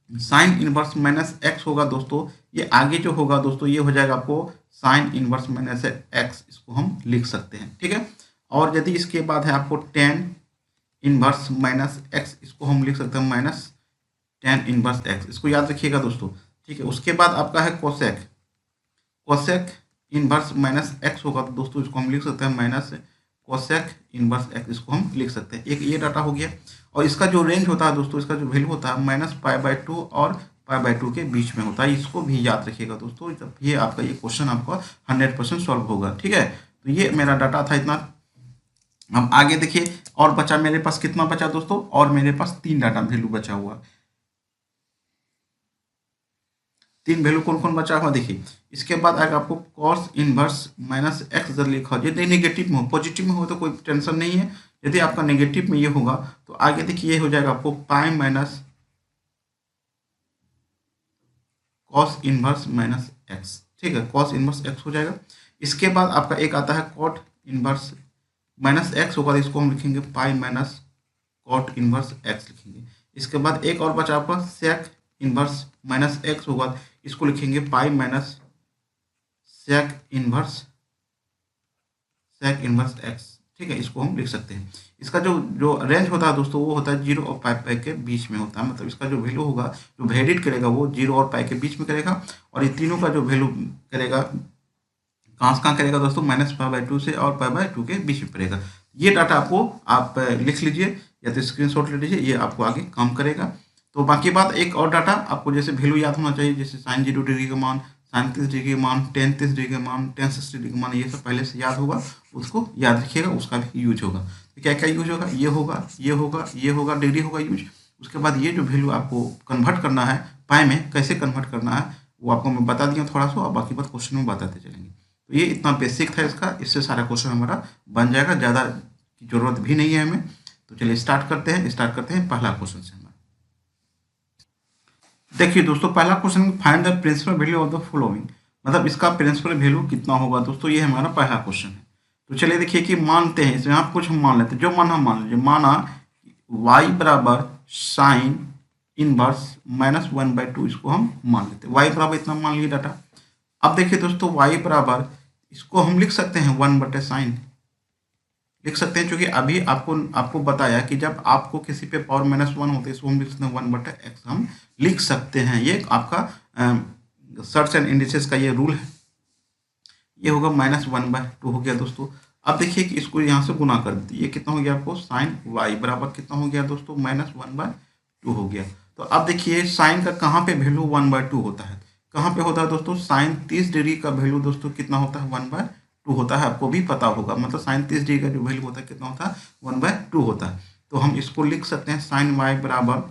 साइन इनवर्स -x होगा दोस्तों, ये आगे जो होगा दोस्तों, ये हो जाएगा आपको साइन इनवर्स -x, इसको हम लिख सकते हैं, ठीक है। और यदि इसके बाद है आपको tan इनवर्स -x, इसको हम लिख सकते हैं -tan इनवर्स x, इसको याद रखिएगा दोस्तों, ठीक है। उसके बाद आपका है कोसेक इनवर्स -x होगा, तो दोस्तों इसको हम लिख सकते हैं कोसेक इनवर्स x, इसको हम लिख सकते हैं। एक ये डाटा हो गया। और इसका जो रेंज होता है दोस्तों, इसका जो वैल्यू होता है -π/2 और π/2 के बीच में होता है। इसको भी याद रखिएगा दोस्तों, जब ये आपका ये क्वेश्चन आपका 100% सॉल्व होगा, ठीक है। तो ये मेरा डाटा था इतना। अब आगे देखिए, और बचा मेरे पास कितना बचा दोस्तों, और मेरे पास 3 डाटा वैल्यू बचा हुआ। 3 वैल्यू कौन कौन बचा हुआ देखिए। इसके बाद आएगा आपको cos इनवर्स -x जब लिखा हो, यदि नेगेटिव में हो, पॉजिटिव में हो तो कोई टेंशन नहीं है। यदि आपका नेगेटिव में ये होगा तो आगे देखिए ये हो जाएगा आपको pi minus cos inverse -x, ठीक है, cos इनवर्स x हो जाएगा। इसके बाद आपका एक आता है cot इनवर्स -x होगा, इसको हम लिखेंगे pi minus cot inverse x लिखेंगे। इसके बाद एक और बचा आपका sec इनवर्स -x होगा, इसको लिखेंगे pi minus sec inverse x, ठीक है, इसको हम लिख सकते हैं। इसका जो रेंज होता है दोस्तों, वो होता है 0 और पाई के बीच में होता है। मतलब इसका जो वैल्यू होगा, जो वेरिएट करेगा, वो 0 और पाई के बीच में करेगा। और ये तीनों का जो वैल्यू करेगा, कहाँ से कहाँ करेगा दोस्तों, -π/2 से और π/2 के बीच में करेगा। ये डाटा आपको आप लिख लीजिए या तो स्क्रीनशॉट ले लीजिए, ये आपको आगे काम करेगा। तो बाकी बात, एक और डाटा आपको जैसे वैल्यू याद होना चाहिए, जैसे sin 0 डिग्री का मान, sin 30 डिग्री का मान, tan 30 डिग्री का मान, tan 60 डिग्री का मान, ये सब पहले से याद होगा, उसको याद रखिएगा, उसका भी यूज होगा। तो क्या क्या यूज होगा, ये होगा, ये होगा, ये होगा, डिग्री होगा यूज। उसके बाद ये जो वैल्यू आपको कन्वर्ट करना है पाई में, कैसे कन्वर्ट करना है वो आपको मैं बता दिया थोड़ा सा, और बाकी बात क्वेश्चन में बताते चलेंगे। तो ये इतना बेसिक था इसका, इससे सारा क्वेश्चन हमारा बन जाएगा, ज़्यादा की जरूरत भी नहीं है हमें। तो चलिए स्टार्ट करते हैं पहला क्वेश्चन से। देखिए दोस्तों, पहला क्वेश्चन, find the principal value of the following, मतलब इसका प्रिंसिपल वैल्यू कितना होगा दोस्तों, ये हमारा पहला क्वेश्चन है। तो चलिए देखिए कि मानते हैं, इसमें आप कुछ हम मान लेते हैं, जो माना मान लीजिए। माना y बराबर साइन इनवर्स -1/2, इसको हम मान लेते हैं। y बराबर इतना मान लिए डाटा। अब देखिए दोस्तों, y बराबर, इसको हम लिख सकते हैं 1/sin लिख सकते हैं, क्योंकि अभी आपको बताया कि जब आपको किसी पे पावर -1 होता है, इसको हम लिख सकते हैं 1/x हम लिख सकते हैं। ये आपका सर्च एंड इंडिसेस का ये रूल है। ये होगा -1/2 हो गया दोस्तों। अब देखिए कि इसको यहाँ से गुना कर दीजिए, ये कितना हो गया आपको, साइन y बराबर कितना हो गया दोस्तों, -1/2 हो गया। तो अब देखिए साइन का कहाँ पे वैल्यू 1/2 होता है, कहाँ पे होता है दोस्तों, साइन 30 डिग्री का वैल्यू दोस्तों कितना होता है, 1/2 होता है। आपको भी पता होगा, मतलब साइन 30 डिग्री का जो वैल्यू होता है कितना होता है, 1/2 होता है। तो हम इसको लिख सकते हैं साइन वाई बराबर,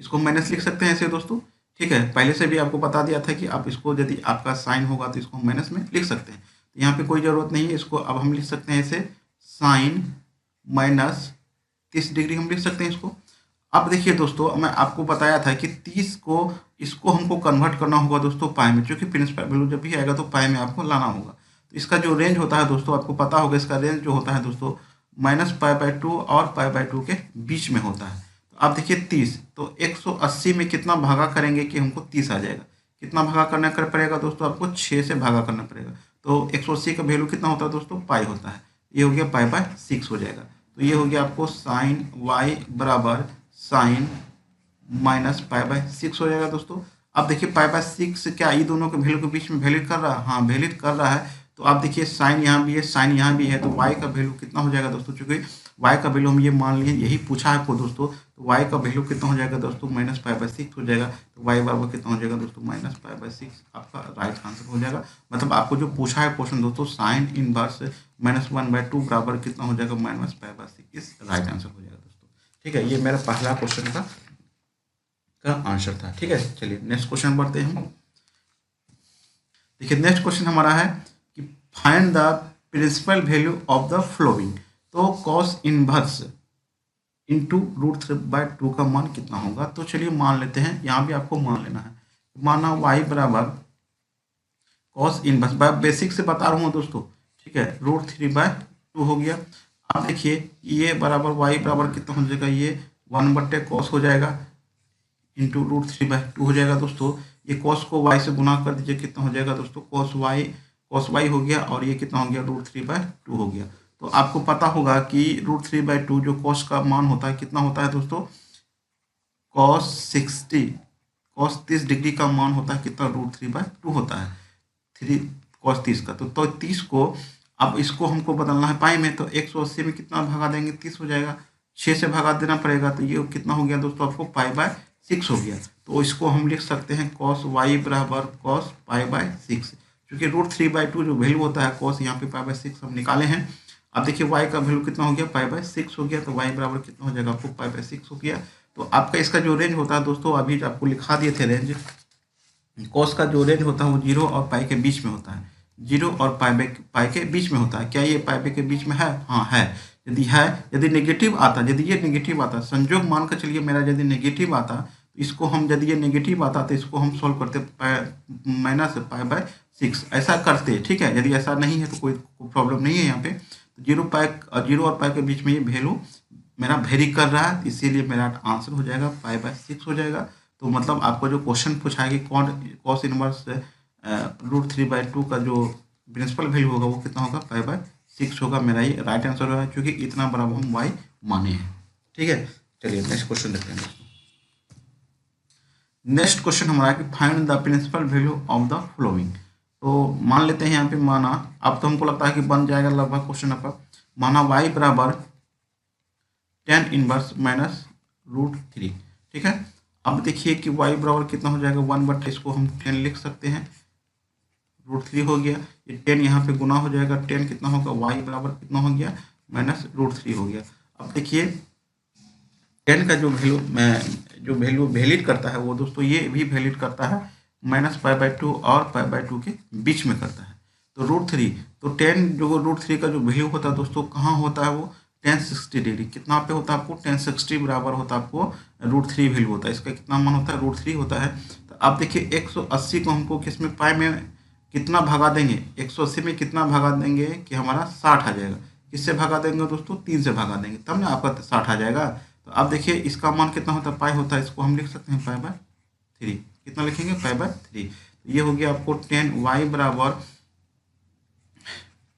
इसको माइनस लिख सकते हैं ऐसे दोस्तों, ठीक है। पहले से भी आपको बता दिया था कि आप इसको यदि आपका साइन होगा तो इसको माइनस में लिख सकते हैं। तो यहाँ पे कोई ज़रूरत नहीं है, इसको अब हम लिख सकते हैं ऐसे साइन माइनस 30 डिग्री हम लिख सकते हैं इसको। अब देखिए दोस्तों, मैं आपको बताया था कि 30 को इसको हमको कन्वर्ट करना होगा दोस्तों पाई में, क्योंकि प्रिंसिपल वैल्यू जब भी आएगा तो पाई में आपको लाना होगा। तो इसका जो रेंज होता है दोस्तों, आपको पता होगा, इसका रेंज जो होता है दोस्तों -π/2 और π/2 के बीच में होता है। तो आप देखिए 30, तो 180 में कितना भागा करेंगे कि हमको 30 आ जाएगा। कितना भागा करना कर पड़ेगा दोस्तों, आपको 6 से भागा करना पड़ेगा। तो 180 का वैल्यू कितना होता है दोस्तों, पाई होता है। ये हो गया π/6 हो जाएगा। तो ये हो गया आपको साइन वाई बराबर साइन -π/6 हो जाएगा दोस्तों। अब देखिए π/6 क्या ये दोनों के वैल्यू के बीच में वैलिड कर रहा है, हाँ वैलिड कर रहा है। तो आप देखिए साइन यहाँ भी है, साइन यहाँ भी है, तो y का वैल्यू कितना हो जाएगा दोस्तों, चूंकि y का वैल्यू हम ये मान लिए, यही पूछा है आपको दोस्तों। तो y का वैल्यू कितना हो जाएगा दोस्तों, -π/6 हो जाएगा। तो y बराबर कितना हो जाएगा दोस्तों, -π/6 आपका राइट आंसर हो जाएगा। मतलब आपको जो पूछा है क्वेश्चन दोस्तों, साइन इनवर्स -1/2 बराबर कितना हो जाएगा, -π/6, इस राइट आंसर हो जाएगा दोस्तों, ठीक है। ये मेरा पहला क्वेश्चन का आंसर था, ठीक है। चलिए नेक्स्ट क्वेश्चन बढ़ते हैं हम। देखिए नेक्स्ट क्वेश्चन हमारा है कि find the principal value of the following. तो कॉस इनवर्स इंटू √3/2 का मान कितना होगा। तो चलिए मान लेते हैं, यहाँ भी आपको मान लेना है। माना y बराबर कॉस इनवर्स, बेसिक से बता रहा हूँ दोस्तों, ठीक है, √3/2 हो गया। अब देखिए ये बराबर y बराबर कितना हो जाएगा, ये 1/cos हो जाएगा इंटू √3/2 हो जाएगा दोस्तों। ये cos को y से गुना कर दीजिए, कितना हो जाएगा दोस्तों, cos y हो गया, और ये कितना हो गया, √3/2 हो गया। तो आपको पता होगा कि √3/2 जो cos का मान होता है कितना होता है दोस्तों, cos 30 डिग्री का मान होता है कितना, √3/2 होता है, 3 cos 30 का। तो 30 को अब इसको हमको बदलना है पाई में, तो 180 में कितना भागा देंगे, 30 हो जाएगा, 6 से भागा देना पड़ेगा। तो ये कितना हो गया दोस्तों, आपको π/6 हो गया। तो इसको हम लिख सकते हैं cos y बराबर cos π/6, क्योंकि √3/2 जो वैल्यू होता है cos, यहाँ पे π/6 हम निकाले हैं। अब देखिए y का वैल्यू कितना हो गया, π/6 हो गया। तो y बराबर कितना हो जाएगा, आपको π/6 हो गया। तो आपका इसका जो रेंज होता है दोस्तों, अभी आपको लिखा दिए थे रेंज, कॉस का जो रेंज होता है वो 0 और पाई के बीच में होता है, 0 और पाई के बीच में होता है। क्या ये पाई के बीच में है, हाँ है। यदि नेगेटिव आता, यदि ये नेगेटिव आता, संयोग मान कर चलिए मेरा यदि नेगेटिव आता, तो इसको हम, यदि ये नेगेटिव आता तो इसको हम सॉल्व करते -π/6 ऐसा करते, ठीक है। यदि ऐसा नहीं है तो कोई प्रॉब्लम नहीं है यहाँ पे। तो 0 और पाई के बीच में ये वैल्यू मेरा वेरी कर रहा है, इसीलिए मेरा आंसर हो जाएगा π/6 हो जाएगा। तो मतलब आपको जो क्वेश्चन पूछा है कि कॉस इनवर्स √3/2 का जो प्रिंसिपल वैल्यू होगा वो कितना होगा, π/6 होगा। मेरा ये राइट आंसर होगा, क्योंकि इतना बड़ा हम y माने हैं, ठीक है। चलिए नेक्स्ट क्वेश्चन देखते हैं। नेक्स्ट क्वेश्चन हमारा कि find the principal value of the following. तो मान लेते हैं यहाँ पे, माना अब तो हमको लगता है कि बन जाएगा लगभग क्वेश्चन आपका। माना y बराबर tan इनवर्स -√3, ठीक है। अब देखिए कि y बराबर कितना हो जाएगा, 1/, इसको हम 10 लिख सकते हैं, √3 हो गया। ये 10 यहाँ पे गुना हो जाएगा, 10 कितना होगा, y बराबर कितना हो गया, -√3 हो गया। अब देखिए 10 का जो वैल्यू वैलिड करता है वो दोस्तों ये भी वैलिड करता है, -π/2 और π/2 के बीच में करता है। तो √3, तो 10 जो √3 का जो वैल्यू होता है दोस्तों कहाँ होता है, वो tan 60 डिग्री, कितना पे होता है आपको, tan 60 बराबर होता है आपको √3 वैल्यू होता है, इसका कितना मान होता है, √3 होता है। तो आप देखिए 180 को हमको किस में, पाई में कितना भागा देंगे, 180 में कितना भागा देंगे कि हमारा 60 आ जाएगा। किससे भागा देंगे दोस्तों, 3 से भागा देंगे, तब ना आपका 60 आ जाएगा। तो आप देखिए इसका मान कितना होता है, पाई होता है, इसको हम लिख सकते हैं π/3, कितना लिखेंगे, π/3। तो ये हो गया आपको 10, y बराबर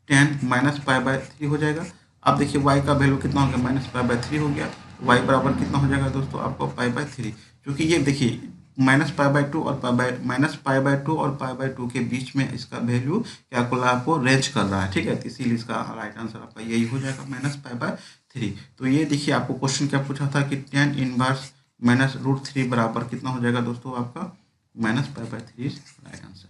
10 -π/3 हो जाएगा। अब देखिए y का वैल्यू कितना हो गया, -π/3 हो गया। y बराबर कितना हो जाएगा दोस्तों, आपको π/3, क्योंकि ये देखिए -π/2 और -π/2 और π/2 के बीच में इसका वैल्यू क्या कर रहा है, आपको रेंज कर रहा है, ठीक है। तो इसीलिए इसका राइट आंसर आपका यही हो जाएगा, -π/3। तो ये देखिए आपको क्वेश्चन क्या पूछा था कि tan इनवर्स -√3 बराबर कितना हो जाएगा दोस्तों, आपका minus pi by 3 is right answer.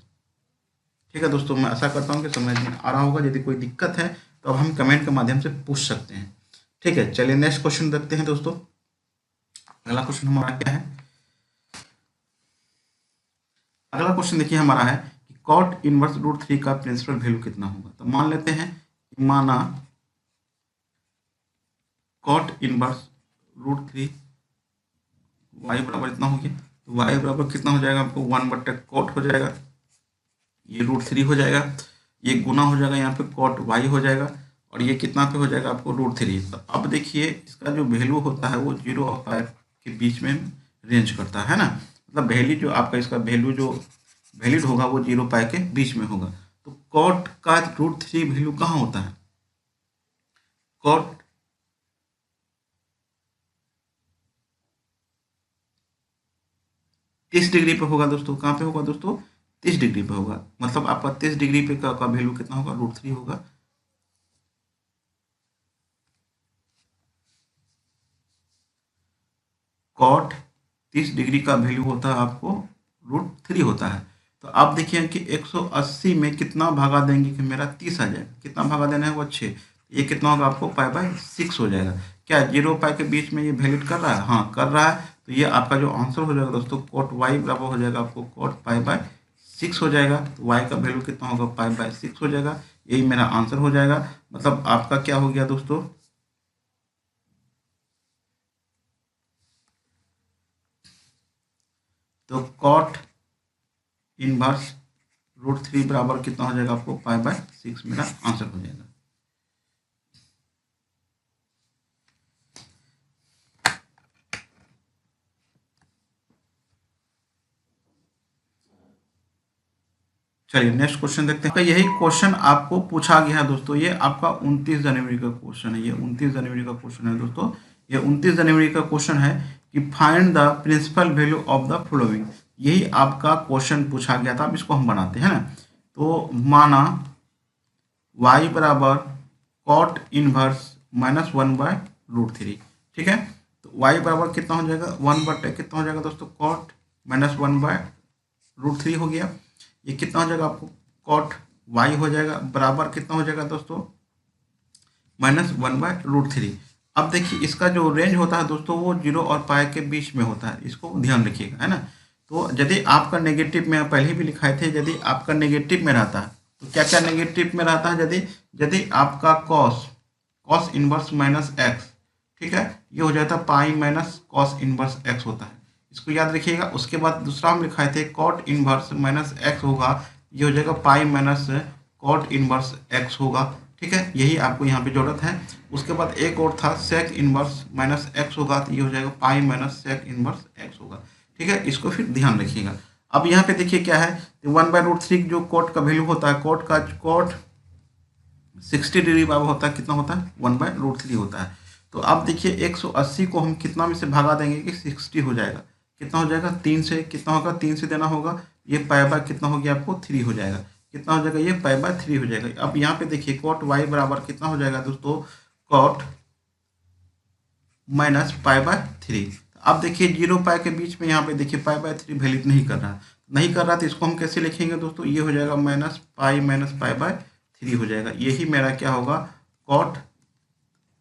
ठीक है दोस्तों, मैं आशा करता हूँ कि समझ में आ रहा होगा। यदि कोई दिक्कत है तो अब हम कमेंट के माध्यम से पूछ सकते हैं। ठीक है, चलिए नेक्स्ट क्वेश्चन देखते हैं दोस्तों। अगला क्वेश्चन हमारा क्या है? अगला क्वेश्चन देखिए हमारा है कि कॉट इनवर्स रूट 3 का प्रिंसिपल वैल्यू कितना होगा। तो मान लेते हैं, माना कॉट इनवर्स रूट 3 वाई बराबर इतना हो गया। तो वाई बराबर कितना हो जाएगा आपको? 1/कॉट हो जाएगा, ये रूट 3 हो जाएगा, ये गुना हो जाएगा यहाँ पे कॉट वाई हो जाएगा, और ये कितना पे हो जाएगा आपको? रूट 3। तो अब देखिए इसका जो वैल्यू होता है वो 0 और पाई के बीच में रेंज करता है ना। मतलब वैल्यू जो आपका इसका वैल्यू जो वैलिड होगा वो 0 पाई के बीच में होगा। तो कॉट का रूट 3 वैल्यू कहाँ होता है? कॉट 30 डिग्री पे होगा दोस्तों। कहाँ पे होगा दोस्तों? 30 डिग्री पे होगा। मतलब आपका 30 डिग्री पे का वैल्यू कितना होगा? रूट 3 होगा। कॉट 30 डिग्री का वैल्यू होता है आपको रूट 3 होता है। तो आप देखिए कि 180 में कितना भागा देंगे कि मेरा 30 आ जाए। कितना भागा देना है? वो 6। ये कितना होगा आपको? पाई बाय 6 हो जाएगा। क्या 0 पाई के बीच में ये वैलिड कर रहा है? हाँ कर रहा है। तो ये आपका जो आंसर हो जाएगा दोस्तों, कॉट वाई बराबर हो जाएगा आपको कॉट पाई बाय 6 हो जाएगा। तो वाई का वैल्यू कितना होगा? पाई बाय 6 हो जाएगा। यही मेरा आंसर हो जाएगा। मतलब आपका क्या हो गया दोस्तों? तो कॉट इनवर्स रूट 3 बराबर कितना हो जाएगा आपको? पाई बाय 6 मेरा आंसर हो जाएगा। चलिए नेक्स्ट क्वेश्चन देखते हैं। तो यही क्वेश्चन आपको पूछा गया है दोस्तों। ये आपका 29 जनवरी का क्वेश्चन है। ये 29 जनवरी का क्वेश्चन है दोस्तों। ये 29 जनवरी का क्वेश्चन है कि find the principal value of the following. यही आपका क्वेश्चन पूछा गया था। अब इसको हम बनाते हैं ना। तो माना y बराबर कॉट इनवर्स -1/√3। ठीक है, तो y बराबर कितना हो जाएगा? 1/, कितना हो जाएगा दोस्तों? कॉट -1/√3 हो गया। ये कितना हो जाएगा आपको? कॉट y हो जाएगा, बराबर कितना हो जाएगा दोस्तों? -1/√3। अब देखिए इसका जो रेंज होता है दोस्तों वो 0 और पाई के बीच में होता है। इसको ध्यान रखिएगा, है ना। तो यदि आपका नेगेटिव में पहले भी लिखाए थे, यदि आपका नेगेटिव में रहता है तो क्या क्या नेगेटिव में रहता है? यदि यदि आपका कॉस इनवर्स माइनस एक्स, ठीक है, ये हो जाता है pi minus cos inverse x होता है। इसको याद रखिएगा। उसके बाद दूसरा हम लिखाए थे कॉट इनवर्स माइनस एक्स होगा, ये हो जाएगा pi minus cot inverse x होगा। ठीक है, यही आपको यहाँ पे जरूरत है। उसके बाद एक और था सेक इनवर्स माइनस एक्स होगा, तो ये हो जाएगा pi minus sec inverse x होगा। ठीक है, इसको फिर ध्यान रखिएगा। अब यहाँ पे देखिए क्या है, 1/√3 जो कॉट का वैल्यू होता है, कॉट 60 डिग्री बराबर होता है, कितना होता है? 1/√3 होता है। तो आप देखिए 180 को हम कितना में से भागा देंगे कि 60 हो जाएगा। कितना हो जाएगा? 3 से। कितना होगा? 3 से देना होगा। ये पाई बाय कितना हो गया आपको? 3 हो जाएगा। कितना हो जाएगा? ये पाई बाय 3 हो जाएगा। अब यहाँ पे देखिए कॉट वाई बराबर कितना हो जाएगा दोस्तों? Cot minus pi by 3। अब देखिए 0 पाई के बीच में यहाँ पे देखिए पाई बाय 3 वैलिड नहीं कर रहा। नहीं कर रहा तो इसको हम कैसे लिखेंगे दोस्तों? ये हो जाएगा माइनस पाई बाय 3 हो जाएगा। यही मेरा क्या होगा? कॉट,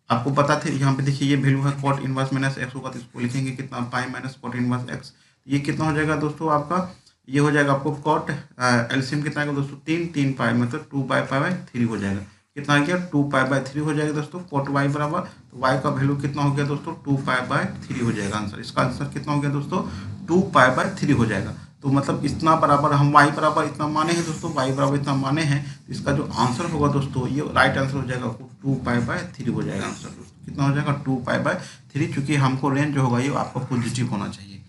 आपको पता थे यहाँ पे देखिए ये वैल्यू है कॉट इनवर्स माइनस एक्स होगा, तो इसको लिखेंगे कितना? Pi minus cot inverse x. ये कितना हो जाएगा दोस्तों आपका? ये हो जाएगा आपको कॉट एलसीएम कितना आएगा दोस्तों? 3 पाई, मतलब 2 पाई बाय 3 हो जाएगा। कितना आ गया? 2 पाई बाय 3 हो जाएगा दोस्तों कॉट वाई बराबर। तो वाई का वैल्यू कितना हो गया दोस्तों? 2 पाई बाय 3 हो जाएगा आंसर। इसका आंसर कितना हो गया दोस्तों? 2 पाई बाय 3 हो जाएगा। तो मतलब इतना बराबर हम y बराबर इतना माने हैं दोस्तों, y बराबर इतना माने हैं। इसका जो आंसर होगा दोस्तों ये राइट आंसर हो जाएगा 2 पाई बाय 3 हो जाएगा आंसर दोस्तों। कितना हो जाएगा? 2 पाई बाय 3, चूंकि हमको रेंज जो होगा ये आपका पॉजिटिव होना चाहिए।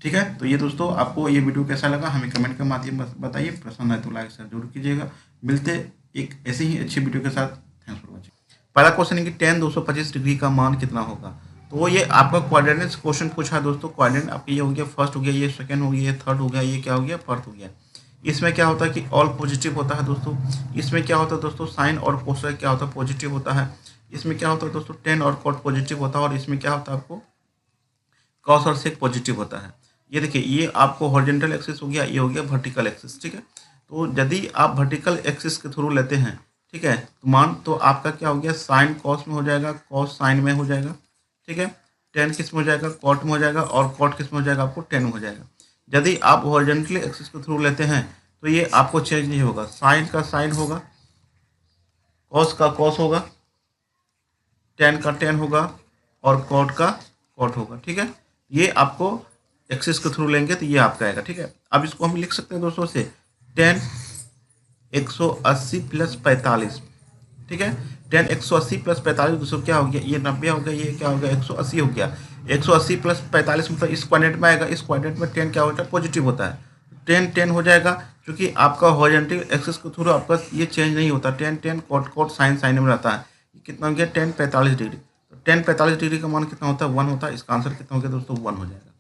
ठीक है, तो ये दोस्तों आपको ये वीडियो कैसा लगा हमें कमेंट के माध्यम से बताइए। पसंद आए तो लाइक शेयर जरूर कीजिएगा। मिलते एक ऐसे ही अच्छी वीडियो के साथ। Thanks for watching. पहला क्वेश्चन है कि tan 225 डिग्री का मान कितना होगा। तो ये आपका कोऑर्डिनेट्स क्वेश्चन पूछा है दोस्तों। कोऑर्डिनेट आपके ये हो गया फर्स्ट हो गया, ये सेकंड हो गया, ये थर्ड हो गया, ये क्या हो गया? फोर्थ हो गया। इसमें क्या होता है कि ऑल पॉजिटिव होता है दोस्तों। इसमें क्या होता है दोस्तों? साइन और कोसाइन क्या होता है? पॉजिटिव होता है। इसमें क्या होता है दोस्तों? टेन और कॉट पॉजिटिव होता है। और इसमें क्या होता है आपको? कॉस और सेक पॉजिटिव होता है। ये देखिए, ये आपको हॉरिजॉन्टल एक्सिस हो गया, ये हो गया वर्टिकल एक्सिस, ठीक है। तो यदि आप वर्टिकल एक्सिस के थ्रू लेते हैं, ठीक है, तो मान तो आपका क्या हो गया, साइन कॉस में हो जाएगा, कॉस साइन में हो जाएगा, ठीक है, टेन किस में हो जाएगा, कॉट में हो जाएगा, और कॉट किस में हो जाएगा, आपको टेन में हो जाएगा। यदि आप हॉरिजॉन्टली एक्सिस के थ्रू लेते हैं तो ये आपको चेंज नहीं होगा, साइन का साइन होगा, कॉस का कॉस होगा, टेन का टेन होगा, और कॉट का कॉट होगा, ठीक है। ये आपको एक्सिस के थ्रू लेंगे तो ये आपका आएगा, ठीक है। अब इसको हम लिख सकते हैं दोस्तों से, टेन 180 प्लस 45, ठीक है। टेन 180 प्लस 45 दोस्तों क्या हो गया, ये 90 हो गया, ये क्या हो गया, 180 हो गया। 180 प्लस 45 मतलब इस क्वाड्रेंट में आएगा, इस क्वाड्रेंट में टेन क्या होता है, पॉजिटिव होता है, टेन टेन हो जाएगा, क्योंकि आपका हॉरिजॉन्टल एक्सिस के थ्रू आपका ये चेंज नहीं होता, tan tan cot cot sine sine में रहता है। कितना हो गया, टेन 45 डिग्री। तो टेन 45 डिग्री का मान कितना होता है, 1 होता है। इसका आंसर कितना हो गया दोस्तों, 1 हो जाएगा।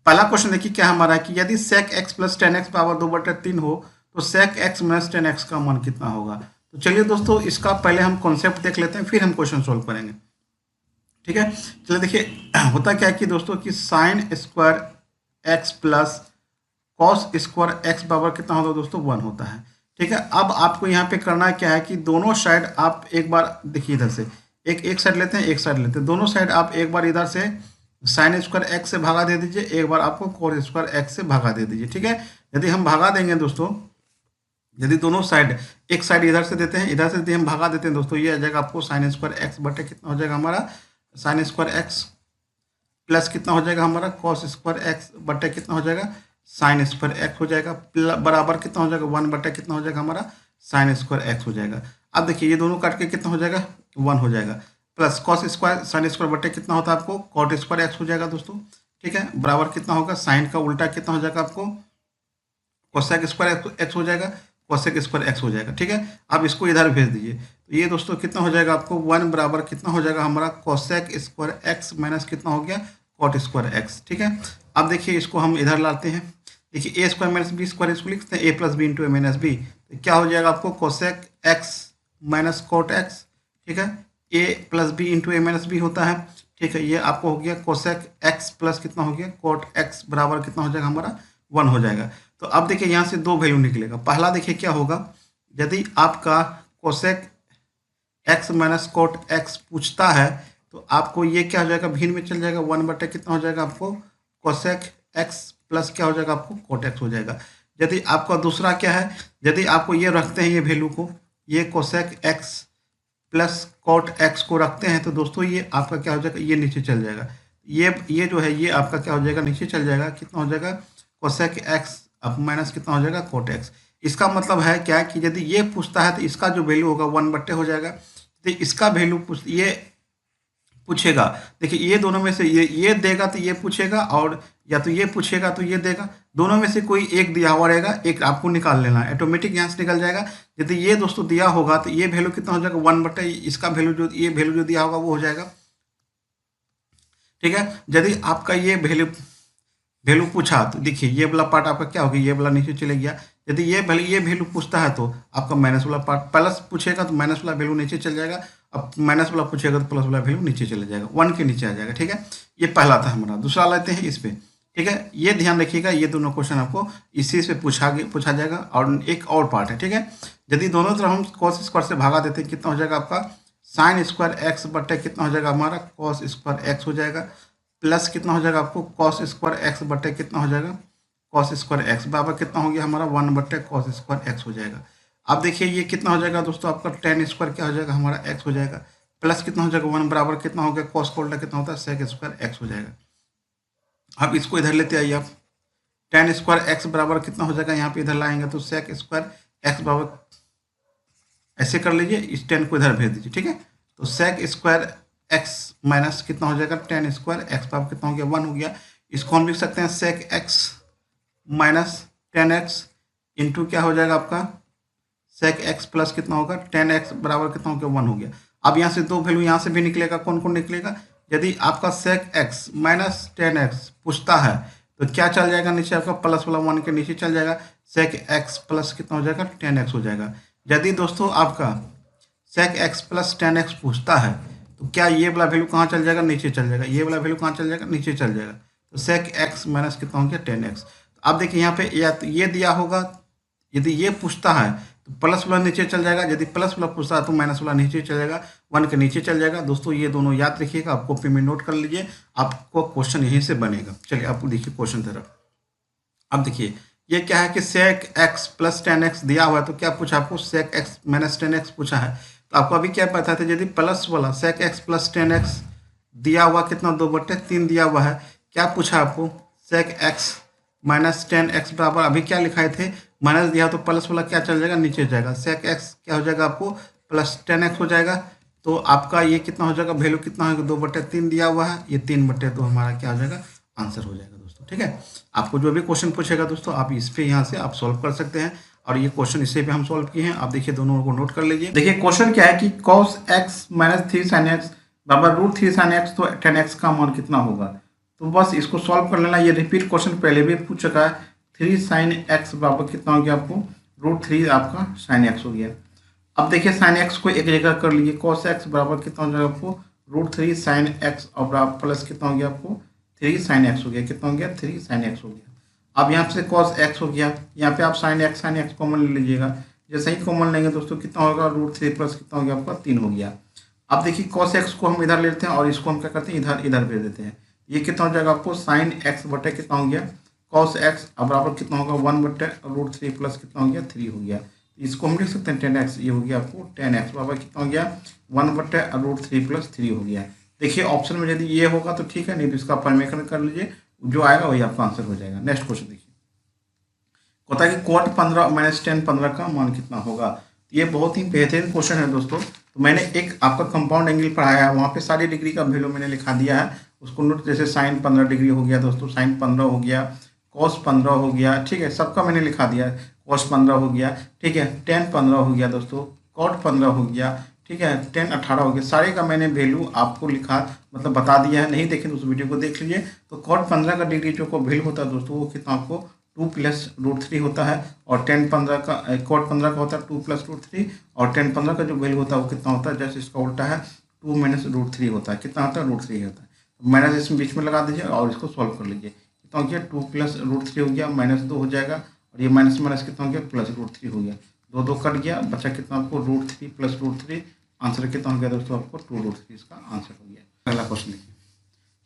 पहला क्वेश्चन देखिए क्या हमारा है कि यदि sec x plus ten x power 2/3 हो तो sec x minus ten x का मान कितना होगा। तो चलिए दोस्तों, इसका पहले हम कॉन्सेप्ट देख लेते हैं, फिर हम क्वेश्चन सोल्व करेंगे, ठीक है। चलिए देखिए, होता क्या है कि दोस्तों कि sine square x plus cos square x बराबर कितना होता है दोस्तों, 1 होता है, ठीक है। अब आपको यहाँ पे करना क्या है कि दोनों साइड आप एक बार देखिए, इधर से एक साइड लेते हैं, एक साइड लेते हैं, दोनों साइड आप एक बार इधर से साइन स्क्वायर एक्स से भागा दे दीजिए, एक बार आपको कॉस स्क्वायर एक्स से भागा दे दीजिए, ठीक है। यदि हम भागा देंगे दोस्तों, यदि दोनों साइड, एक साइड इधर से देते हैं, इधर से यदि हम भागा देते हैं दोस्तों, ये आ जाएगा आपको साइन स्क्वायर एक्स बटे कितना हो जाएगा हमारा, साइन स्क्वायर एक्स प्लस कितना हो जाएगा हमारा, कॉस स्क्वायर एक्स बटे कितना हो जाएगा, साइन स्क्वायर एक्स हो जाएगा, बराबर कितना हो जाएगा, 1 बटे कितना हो जाएगा हमारा, साइन स्क्वायर एक्स हो जाएगा। अब देखिए ये दोनों काट के कितना हो जाएगा, 1 हो जाएगा, plus cos square sine square बटे कितना होता है आपको, कॉट स्क्वायर एक्स हो जाएगा दोस्तों, ठीक है, बराबर कितना होगा, साइन का उल्टा कितना हो जाएगा आपको, कोसेक स्क्वायर एक्स हो जाएगा, कोसेक स्क्वायर एक्स हो जाएगा, ठीक है। आप इसको इधर भेज दीजिए, तो ये दोस्तों कितना हो जाएगा आपको, 1 बराबर कितना हो जाएगा हमारा, कोसेक स्क्वायर एक्स माइनस कितना हो गया, कॉट स्क्वायर एक्स, ठीक है। अब देखिए इसको हम इधर लाते हैं, देखिए a square minus B square, इसको लिखते हैं a plus B into a minus b, तो क्या हो जाएगा आपको, cosec x minus cot x, ठीक है, a plus B into a minus b होता है, ठीक है। ये आपको हो गया कोसेक एक्स प्लस कितना हो गया, कॉट एक्स बराबर कितना हो जाएगा हमारा, 1 हो जाएगा। तो अब देखिए यहाँ से दो वैल्यू निकलेगा, पहला देखिए क्या होगा, यदि आपका cosec x minus cot x पूछता है तो आपको ये क्या हो जाएगा, भिन्न में चल जाएगा, 1 बटे कितना हो जाएगा आपको, कोसेक एक्स प्लस क्या हो जाएगा आपको, कॉट एक्स हो जाएगा। यदि आपका दूसरा क्या है, यदि आपको ये रखते हैं ये वैल्यू को, ये cosec x plus cot x को रखते हैं, तो दोस्तों ये आपका क्या हो जाएगा, ये नीचे चल जाएगा, ये जो है ये आपका क्या हो जाएगा, नीचे चल जाएगा, कितना हो जाएगा, कोसेक एक्स अब माइनस कितना हो जाएगा, कॉट एक्स। इसका मतलब है क्या कि यदि ये पूछता है तो इसका जो वैल्यू होगा 1 बट्टे हो जाएगा, तो इसका वैल्यू ये पूछेगा, देखिए ये दोनों में से ये देगा तो ये पूछेगा, और या तो ये पूछेगा तो ये देगा, दोनों में से कोई एक दिया हुआ रहेगा, एक आपको निकाल लेना है, ऑटोमेटिक यहाँ से निकल जाएगा। यदि ये दोस्तों दिया होगा तो ये वैल्यू कितना हो जाएगा, 1 बटे इसका वैल्यू जो ये वैल्यू जो दिया होगा वो हो जाएगा, ठीक है। यदि आपका ये वैल्यू पूछा तो देखिए ये वाला पार्ट आपका क्या हो गया, ये वाला नीचे चले गया। यदि ये वैल्यू पूछता है तो आपका माइनस वाला पार्ट, प्लस पूछेगा तो माइनस वाला वैल्यू नीचे चल जाएगा, अब माइनस वाला पूछेगा तो प्लस वाला वैल्यू नीचे चले जाएगा, 1 के नीचे आ जाएगा, ठीक है। ये पहला था हमारा। दूसरा लेते हैं इस पे, ठीक है। ये ध्यान रखिएगा, ये दोनों क्वेश्चन आपको इसी से पूछा जाएगा। और एक और पार्ट है, ठीक है। यदि दोनों तरफ हम कॉस स्क्वायर से भागा देते हैं, कितना हो जाएगा आपका, साइन स्क्वायर एक्स बटे कितना हो जाएगा हमारा, कॉस स्क्वायर एक्स हो जाएगा, प्लस कितना हो जाएगा आपको, कॉस स्क्वायर एक्स बटे कितना हो जाएगा, कॉस स्क्वायर एक्स बराबर कितना हो गया हमारा, 1 बटे कॉस स्क्वायर एक्स हो जाएगा। अब देखिए ये कितना हो जाएगा दोस्तों, आपका टेन स्क्वायर क्या हो जाएगा हमारा, एक्स हो जाएगा, प्लस कितना हो जाएगा, 1 बराबर कितना हो गया, कॉस का उल्टा कितना होता है, सेक स्क्वायर एक्स हो जाएगा। अब इसको इधर लेते आइए आप, टेन स्क्वायर एक्स बराबर कितना हो जाएगा, यहाँ पे इधर लाएंगे तो सेक स्क्वायर एक्स बराबर, ऐसे कर लीजिए, इस 10 को इधर भेज दीजिए, ठीक है। तो सेक स्क्वायर एक्स माइनस कितना हो जाएगा, टेन स्क्वायर एक्स बराबर कितना हो गया, 1 हो गया। इसको हम लिख सकते हैं सेक एक्स माइनस 10x इंटू क्या हो जाएगा आपका, सेक एक्स प्लस कितना होगा, 10x बराबर कितना हो गया, 1 हो गया। अब यहाँ से दो वैल्यू यहाँ से भी निकलेगा, कौन कौन निकलेगा, यदि आपका सेक एक्स माइनस 10x पूछता है तो क्या चल जाएगा नीचे आपका, प्लस वाला 1 के नीचे चल जाएगा, सेक एक्स प्लस कितना हो जाएगा, 10x हो जाएगा। यदि दोस्तों आपका सेक एक्स प्लस 10x पूछता है तो क्या ये वाला वैल्यू कहाँ चल जाएगा, नीचे चल जाएगा, ये वाला वैल्यू कहाँ चल जाएगा, नीचे चल जाएगा। तो सेक एक्स माइनस कितना हो गया 10x। तो आप देखिए यहाँ पे या तो ये दिया होगा, यदि ये पूछता है तो प्लस वाला नीचे चल जाएगा, यदि प्लस वाला पूछता है तो माइनस वाला नीचे चल जाएगा, 1 के नीचे चल जाएगा। दोस्तों ये दोनों याद रखिएगा, आप कॉपी में नोट कर लीजिए, आपको क्वेश्चन यहीं से बनेगा। चलिए आप देखिए क्वेश्चन तरफ। अब देखिए ये क्या है कि सेक एक्स प्लस 10x दिया हुआ है, तो क्या पूछा आपको, सेक एक्स माइनस 10x पूछा है। तो आपको अभी क्या पता था, यदि प्लस वाला सेक एक्स प्लस 10x दिया हुआ कितना 2/3 दिया हुआ है, क्या पूछा आपको, सेक एक्स माइनस 10x बराबर, अभी क्या लिखाए थे, माइनस दिया तो प्लस वाला क्या चल जाएगा, नीचे जाएगा, सेक एक्स क्या हो जाएगा आपको प्लस 10x हो जाएगा। तो आपका ये कितना हो जाएगा, वैल्यू कितना होगा, 2/3 दिया हुआ है, ये 3/2 हमारा क्या हो जाएगा, आंसर हो जाएगा दोस्तों। ठीक है, आपको जो भी क्वेश्चन पूछेगा दोस्तों, आप इस पे यहाँ से आप सॉल्व कर सकते हैं, और ये क्वेश्चन इसे पे हम सॉल्व किए हैं। आप देखिए दोनों को नोट कर लीजिए। देखिए क्वेश्चन क्या है कि cos x minus 3 sin x बराबर √3 sin x, तो 10x का मान कितना होगा। तो बस इसको सॉल्व कर लेना, ये रिपीट क्वेश्चन पहले भी पूछ चुका है। 3 sin x बराबर कितना हो गया आपको, √3 आपका sin x हो गया। अब देखिए sin x को एक जगह कर लीजिए, cos x बराबर कितना हो जाएगा आपको, √3 sin x और बराबर प्लस कितना हो गया आपको 3 sin x हो गया, कितना हो गया 3 sin x हो गया। अब यहाँ से cos x हो गया, यहाँ पे आप sin x कॉमन ले लीजिएगा, जैसे ही कॉमन लेंगे दोस्तों कितना होगा, √3 प्लस कितना हो गया आपका 3 हो गया। अब देखिए cos x को हम इधर लेते हैं और इसको हम क्या करते हैं, इधर इधर भेज देते हैं। ये कितना हो जाएगा आपको sin x बटे कितना हो गया cos x अब बराबर कितना होगा 1/√3 प्लस कितना हो गया 3 हो गया। इसको हम लिख सकते हैं 10x, ये हो गया आपको 10x बराबर कितना हो गया 1/√3 प्लस 3 हो गया। देखिए ऑप्शन में यदि ये होगा तो ठीक है, नहीं तो इसका परिमेयकरण कर लीजिए, जो आएगा वही आपका आंसर हो जाएगा। नेक्स्ट क्वेश्चन देखिए, होता है कि cot 15 माइनस 10 15 का मान कितना होगा। ये बहुत ही बेहतरीन क्वेश्चन है दोस्तों। तो मैंने एक आपका कंपाउंड एंगल पढ़ाया है, वहाँ पे सारी डिग्री का वैल्यू मैंने लिखा दिया है, उसको नोट, जैसे साइन 15 डिग्री हो गया दोस्तों, साइन 15 हो गया, कॉस 15 हो गया, ठीक है, सबका मैंने लिखा दिया है, कॉस 15 हो गया, ठीक है, टेन 15 हो गया दोस्तों, कॉट 15 हो गया, ठीक है, 10 18 हो गया, सारे का मैंने वैल्यू आपको लिखा मतलब बता दिया है। नहीं देखें तो उस वीडियो को देख लीजिए। तो कॉट 15 का डिग्री जो को वैल्यू होता है दोस्तों, वो कितना आपको 2 प्लस √3 होता है, और 10 15 का कॉट 15 का होता है 2 प्लस √3, और 10 15 का जो वैल्यू होता है वो कितना होता है, जैसे इसका उल्टा है 2 माइनस √3 होता है, कितना होता है √3 होता है। माइनस इसमें बीच में लगा दीजिए और इसको सॉल्व कर लीजिए, कितना हो गया 2 प्लस √3 हो गया, -2 हो जाएगा, और ये माइनस माइनस कितना हो गया प्लस √3 हो गया, 2 2 कट गया, बचा कितना आपको √3 प्लस √3, आंसर कितना हो गया दोस्तों आपको 2√3 इसका आंसर हो गया। पहला क्वेश्चन देखिए,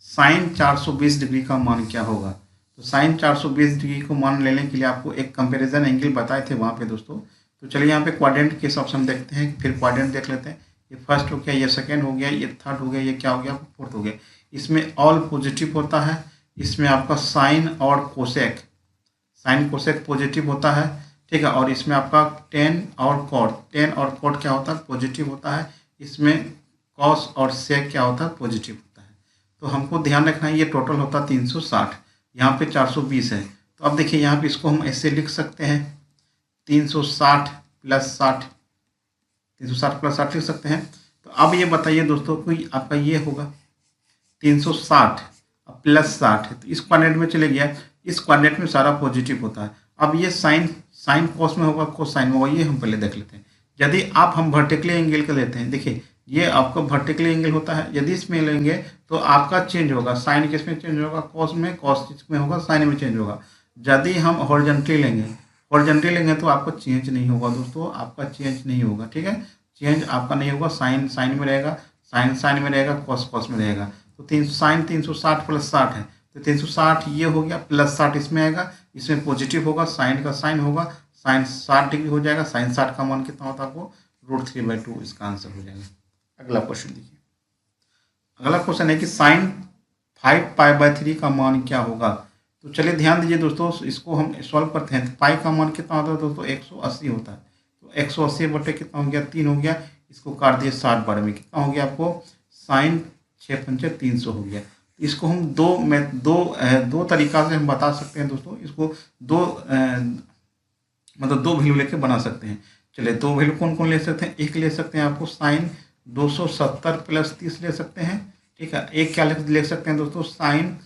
साइन 420 डिग्री का मान क्या होगा। तो साइन 420 डिग्री को मान लेने के लिए आपको एक कंपैरिजन एंगल बताए थे वहाँ पे दोस्तों। तो चलिए यहाँ पे क्वाड्रेंट के हिसाब से हम देखते हैं, फिर क्वाड्रेंट देख लेते हैं। ये फर्स्ट हो गया, ये सेकंड हो गया, ये थर्ड हो गया, ये क्या हो गया फोर्थ हो गया। इसमें ऑल पॉजिटिव होता है, इसमें आपका साइन और कोसेक, साइन कोसेक पॉजिटिव होता है, ठीक है, और इसमें आपका टेन और कॉट क्या होता है पॉजिटिव होता है, इसमें कॉस और सेक क्या होता है पॉजिटिव होता है। तो हमको ध्यान रखना है ये टोटल होता है 360, यहाँ पे 420 है। तो अब देखिए यहाँ पे इसको हम ऐसे लिख सकते हैं 360 प्लस 60, 360 प्लस 60 लिख सकते हैं। तो अब ये बताइए दोस्तों, कोई आपका ये होगा 360 प्लस 60, तो इस क्वाड्रेंट में चले गया, इस क्वाड्रेंट में सारा पॉजिटिव होता है। अब ये साइन कॉस में होगा, कोस साइन में होगा, ये हम पहले देख लेते हैं। यदि आप हम वर्टिकली एंगल का लेते हैं, देखिए ये आपका वर्टिकली एंगल होता है, यदि इसमें लेंगे तो आपका चेंज होगा, साइन किस में चेंज होगा कॉस में, कॉस किस में होगा साइन में चेंज होगा। यदि हम हॉरिजॉन्टली लेंगे तो आपका चेंज नहीं होगा दोस्तों, आपका चेंज नहीं होगा, ठीक है, चेंज आपका नहीं होगा, साइन में रहेगा, साइन में रहेगा, कॉस में रहेगा। तो साइन 360 प्लस 60 है, तो 360 ये हो गया, प्लस 60 इसमें आएगा, इसमें पॉजिटिव होगा, साइन का साइन होगा, साइन 60 डिग्री हो जाएगा, साइन 60 का मान कितना होता है आपको √3/2 इसका आंसर हो जाएगा। अगला क्वेश्चन देखिए, अगला क्वेश्चन है कि साइन 5π/3 का मान क्या होगा। तो चलिए ध्यान दीजिए दोस्तों, इसको हम सॉल्व करते हैं। पाई का मान कितना होता है दोस्तों 180 होता है, तो 180 बटे कितना हो गया 3 हो गया, इसको काट दिए 60 बार में, कितना हो गया आपको साइन 6 पंचे 300 हो गया। इसको हम दो तरीका से हम बता सकते हैं दोस्तों, इसको मतलब दो वैल्यू लेके बना सकते हैं। चलिए दो वैल्यू कौन कौन ले सकते हैं, एक ले सकते हैं आपको साइन 270 प्लस 30 ले सकते हैं, ठीक है, एक क्या ले सकते हैं दोस्तों साइन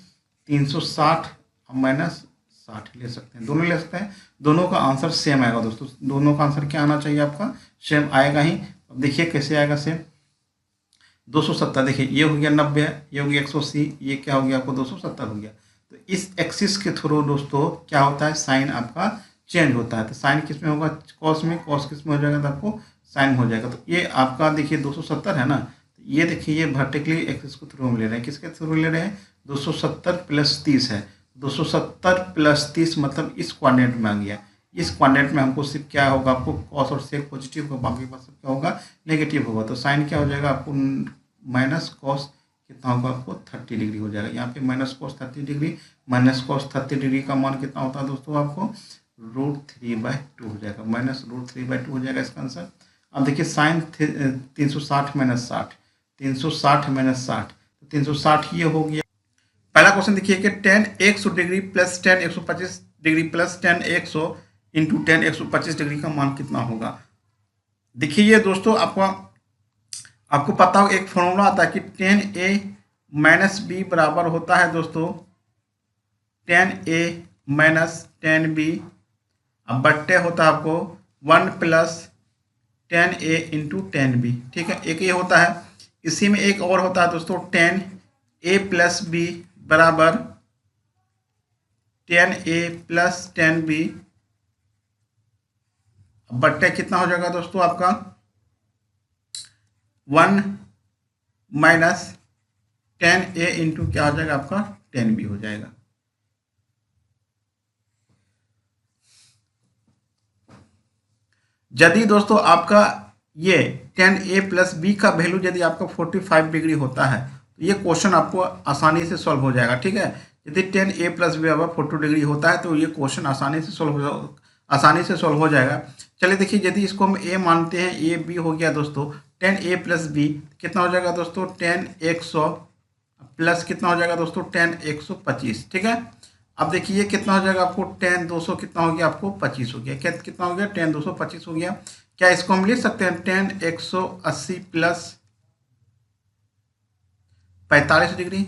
360 माइनस 60 ले सकते हैं, दोनों ले सकते हैं, दोनों का आंसर सेम आएगा दोस्तों, दोनों का आंसर क्या आना चाहिए आपका सेम आएगा ही। अब देखिए कैसे आएगा सेम, 270 देखिए ये हो गया 90, ये हो गया 180, ये क्या हो गया आपको 270 हो गया। तो इस एक्सिस के थ्रू दोस्तों क्या होता है, साइन आपका चेंज होता है। तो साइन किस में होगा, कॉस में, कॉस किस में हो जाएगा, तो आपको साइन हो जाएगा। तो ये आपका देखिए 270 है ना, तो ये देखिए ये वर्टिकली एक्सिस के थ्रू हम ले रहे हैं, किसके थ्रू ले रहे हैं, 270 प्लस 30 है, 270 प्लस 30 मतलब इस क्वाड्रेंट में आ गया। इस क्वाड्रेंट में हमको सिर्फ क्या होगा, आपको कॉस और सेक पॉजिटिव होगा, बाकी का सब क्या होगा, नेगेटिव होगा। तो साइन क्या हो जाएगा आपको, माइनस कॉस कितना होगा आपको 30 डिग्री हो जाएगा। यहाँ पे minus cos 30 degree, minus cos 30 degree का मान कितना होता है दोस्तों, आपको √3/2 हो जाएगा, माइनस √3/2 हो जाएगा इसका आंसर। अब देखिए साइन 360 माइनस 60, 360 माइनस 60, तो 360 ये हो गया। पहला क्वेश्चन देखिए कि tan 100 degree plus tan 125 degree plus tan 100 into tan 125 degree का मान कितना होगा। देखिए ये दोस्तों आपको पता हो एक फॉर्मूला आता है कि tan a माइनस बी बराबर होता है दोस्तों tan a minus tan b, अब बट्टे होता है आपको 1 plus tan a into tan b। ठीक है, एक ये होता है। इसी में एक और होता है दोस्तों tan a प्लस b बराबर tan a plus tan b, बट्टे कितना हो जाएगा दोस्तों आपका 1 माइनस tan a इंटू क्या हो जाएगा आपका tan b हो जाएगा। यदि दोस्तों आपका ये tan a प्लस बी का वैल्यू यदि आपका 45 डिग्री होता है तो ये क्वेश्चन आपको आसानी से सॉल्व हो जाएगा। ठीक है, यदि tan a प्लस बी बराबर 40 डिग्री होता है तो ये क्वेश्चन आसानी से सॉल्व हो जाएगा। चलिए देखिए, यदि इसको हम a मानते हैं, a b हो गया दोस्तों tan a प्लस बी कितना हो जाएगा दोस्तों tan 100 प्लस कितना हो जाएगा दोस्तों tan 125। ठीक है, अब देखिए ये कितना हो जाएगा आपको tan 200 कितना हो गया आपको 25 हो गया। क्या कितना हो गया tan 200 25 हो गया। क्या इसको हम लिख सकते हैं tan 180 प्लस 45 डिग्री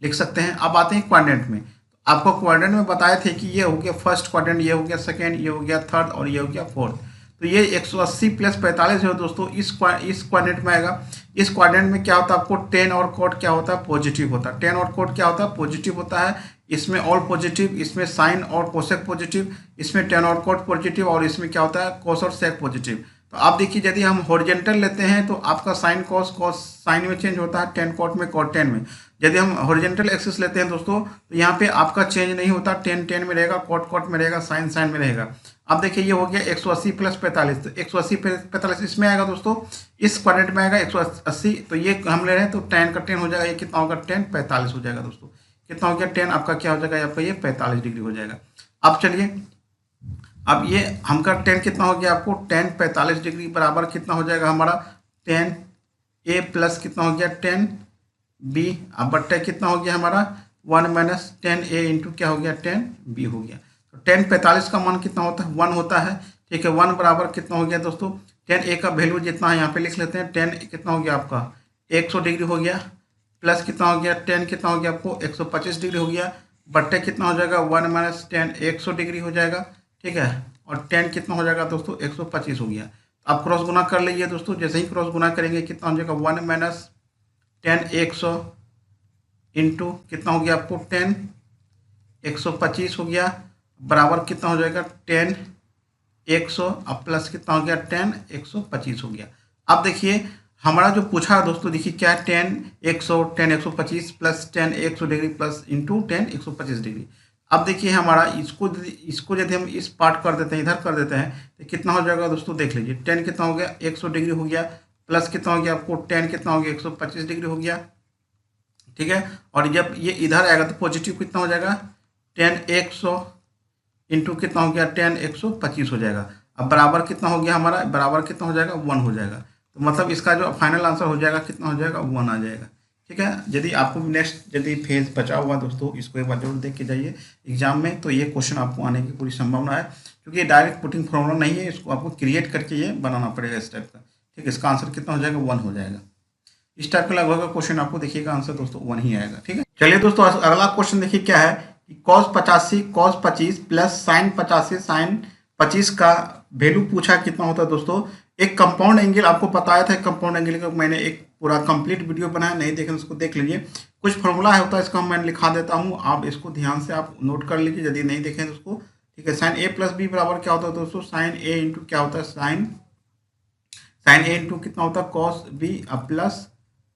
लिख सकते हैं। अब आते हैं क्वाड्रेंट में, तो आपको क्वाड्रेंट में बताए थे कि ये हो गया फर्स्ट क्वाड्रेंट, ये हो गया सेकेंड, ये हो गया थर्ड और ये हो गया फोर्थ। तो ये 180 प्लस 45 है दोस्तों इस क्वाड्रेंट में आएगा। इस क्वाड्रेंट में क्या होता है आपको tan और cot क्या होता है पॉजिटिव होता है। tan और cot क्या होता है पॉजिटिव होता है, इसमें ऑल पॉजिटिव, इसमें साइन और कोसेक पॉजिटिव, इसमें tan और cot पॉजिटिव और इसमें क्या होता है cos और sec पॉजिटिव। तो आप देखिए यदि हम हॉरिजेंटल लेते हैं तो आपका साइन कॉस साइन में चेंज होता है, tan cot में cot tan में। यदि हम हॉरिजेंटल एक्सिस लेते हैं दोस्तों तो यहाँ पे आपका चेंज नहीं होता, tan tan में रहेगा, cot में रहेगा, साइन साइन में रहेगा। अब देखिए ये हो गया 180 प्लस 45, तो 180 प्लस 45 इसमें आएगा दोस्तों, इस क्वाड्रेंट में आएगा 180, तो ये हम ले रहे हैं तो tan का tan हो जाएगा, ये कितना होगा tan 45 हो जाएगा दोस्तों। कितना हो गया tan आपका क्या हो जाएगा आपका ये 45 डिग्री हो जाएगा। अब चलिए, अब ये हमका tan कितना हो गया आपको tan 45 डिग्री बराबर कितना हो जाएगा हमारा tan a प्लस कितना हो गया tan b, अब बट्टा कितना हो गया हमारा 1 माइनस tan a इंटू क्या हो गया tan b हो गया। तो tan 45 का मान कितना होता है 1 होता है। ठीक है, 1 बराबर कितना हो गया दोस्तों tan a का वैल्यू जितना है यहाँ पे लिख लेते हैं, tan कितना हो गया आपका 100 डिग्री हो गया, प्लस कितना हो गया tan कितना हो गया आपको 125 डिग्री हो गया, बट्टे कितना हो जाएगा 1 माइनस tan 100 डिग्री हो जाएगा। ठीक है, और tan कितना हो जाएगा दोस्तों 125 हो गया। आप क्रॉस गुना कर लीजिए दोस्तों, जैसे ही क्रॉस गुना करेंगे कितना हो जाएगा 1 माइनस tan 100 इंटू कितना हो गया आपको tan 125 हो गया, बराबर कितना हो जाएगा tan 100 अब प्लस कितना हो गया tan 125 हो गया। अब देखिए हमारा जो पूछा दोस्तों, देखिए क्या tan 100 tan 125 plus tan 100 degree plus into tan 125 degree. अब देखिए हमारा इसको यदि हम इस पार्ट कर देते हैं, इधर कर देते हैं तो कितना हो जाएगा दोस्तों देख लीजिए, tan कितना हो गया 100 डिग्री हो गया, प्लस कितना हो गया आपको tan कितना हो गया 125 डिग्री हो गया। ठीक है, और जब ये इधर आएगा तो पॉजिटिव कितना हो जाएगा tan 100 इंटू कितना हो गया tan 125 हो जाएगा। अब बराबर कितना हो गया हमारा, बराबर कितना हो जाएगा 1 हो जाएगा। तो मतलब इसका जो फाइनल आंसर हो जाएगा कितना हो जाएगा 1 आ जाएगा। ठीक है, यदि आपको नेक्स्ट यदि फेज बचा हुआ दोस्तों इसको एक बार जरूर देख के जाइए एग्जाम में, तो ये क्वेश्चन आपको आने की पूरी संभावना है, क्योंकि ये डायरेक्ट पुटिंग फॉर्मूला नहीं है, इसको आपको क्रिएट करके ये बनाना पड़ेगा इस टाइप का। ठीक है, इसका आंसर कितना हो जाएगा 1 हो जाएगा। इस टाइप का लगभग क्वेश्चन आपको देखिएगा आंसर दोस्तों 1 ही आएगा। ठीक है, चलिए दोस्तों अगला क्वेश्चन देखिए क्या है कि cos 85 cos 25 plus sin 85 sin 25 का वैल्यू पूछा कितना होता है दोस्तों एक कंपाउंड एंगल आपको बताया था, कंपाउंड एंगल का मैंने एक पूरा कंप्लीट वीडियो बनाया, नहीं देखें उसको देख लीजिए। कुछ फॉर्मूला होता है, इसको मैं लिखा देता हूँ, आप इसको ध्यान से आप नोट कर लीजिए यदि नहीं देखें तो उसको। ठीक है, साइन ए प्लस बी बराबर क्या होता है दोस्तों, साइन ए इंटू क्या होता है, साइन ए इंटू कितना होता है cos B plus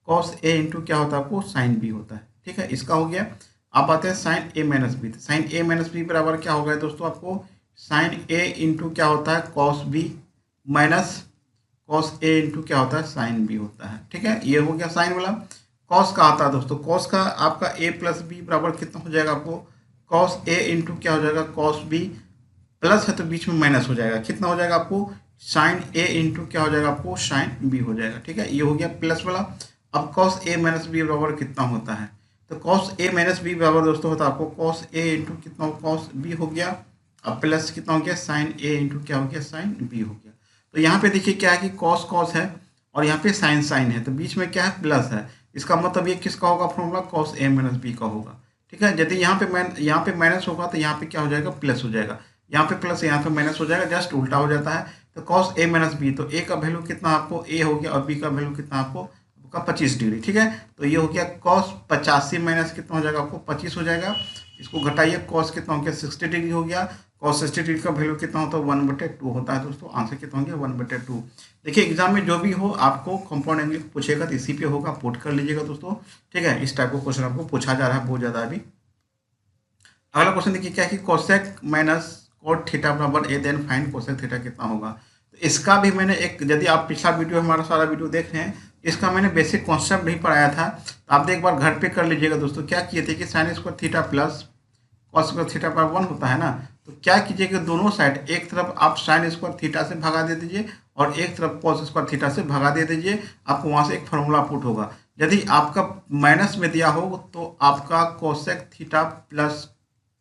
cos A into क्या होता है आपको साइन बी होता है। ठीक है, इसका हो गया। अब आते हैं साइन ए माइनस बी। साइन ए माइनस बी बराबर क्या हो गया दोस्तों आपको, साइन ए इंटू क्या होता है cos B minus cos A into क्या होता है साइन बी होता है। ठीक है, ये हो गया साइन वाला। कॉस का आता है दोस्तों, कॉस का आपका ए प्लस बी बराबर कितना हो जाएगा आपको, कॉस ए इंटू क्या हो जाएगा कॉस बी, प्लस है तो बीच में माइनस हो जाएगा, कितना हो जाएगा आपको साइन ए इंटू क्या हो जाएगा आपको साइन बी हो जाएगा। ठीक है, ये हो गया प्लस वाला। अब कॉस ए माइनस बी बराबर कितना होता है, तो कॉस ए माइनस बी बराबर दोस्तों होता है आपको कॉस ए इंटू कितना कॉस बी हो गया, अब प्लस कितना हो गया साइन ए इंटू क्या हो गया साइन बी हो गया। तो यहाँ पे देखिए क्या है कि कॉस कॉस है और यहाँ पे साइन साइन है, तो बीच में क्या है प्लस है, इसका मतलब ये किसका होगा formula cos A minus B का होगा। ठीक है, यदि यहाँ पे माइनस होगा तो यहाँ पे क्या हो जाएगा प्लस हो जाएगा, यहाँ पे प्लस यहाँ पे माइनस हो जाएगा, जस्ट उल्टा हो जाता है। तो कॉस ए माइनस बी, तो ए का वैल्यू कितना आपको ए हो गया और बी का वैल्यू कितना आपको का 25 डिग्री। ठीक है, तो ये हो गया कॉस 85 माइनस कितना हो जाएगा आपको 25 हो जाएगा। इसको घटाइए, कॉस कितना हो गया 60 डिग्री हो गया, कॉस 60 डिग्री का वैल्यू कितना होता है 1/2 होता है दोस्तों, आंसर कितना हो गया 1/2। देखिए एग्जाम में जो भी हो आपको कंपाउंड एंगल पूछेगा तो इसी पे होगा, पुट कर लीजिएगा दोस्तों। ठीक है, इस टाइप का क्वेश्चन आपको पूछा जा रहा है बहुत ज़्यादा अभी। अगला क्वेश्चन देखिए क्या है कि कोसेक माइनस कॉट थीटा बराबर ए, देन फाइंड कोसेक थीटा कितना होगा। तो इसका भी मैंने एक, यदि आप पिछला वीडियो हमारा सारा वीडियो देख रहे हैं, इसका मैंने बेसिक कॉन्सेप्ट नहीं पढ़ाया था, तो आप एक बार घर पे कर लीजिएगा दोस्तों। क्या किए थे कि sine square theta plus cos square theta पर 1 होता है ना, तो क्या कीजिए कि दोनों साइड एक तरफ आप साइन स्क्वायर थीटा से भगा दे दीजिए और एक तरफ कॉस स्क्वायर थीटा से भगा दे दीजिए, आपको वहाँ से एक फार्मूला पुट होगा। यदि आपका माइनस में दिया हो तो आपका cosec theta plus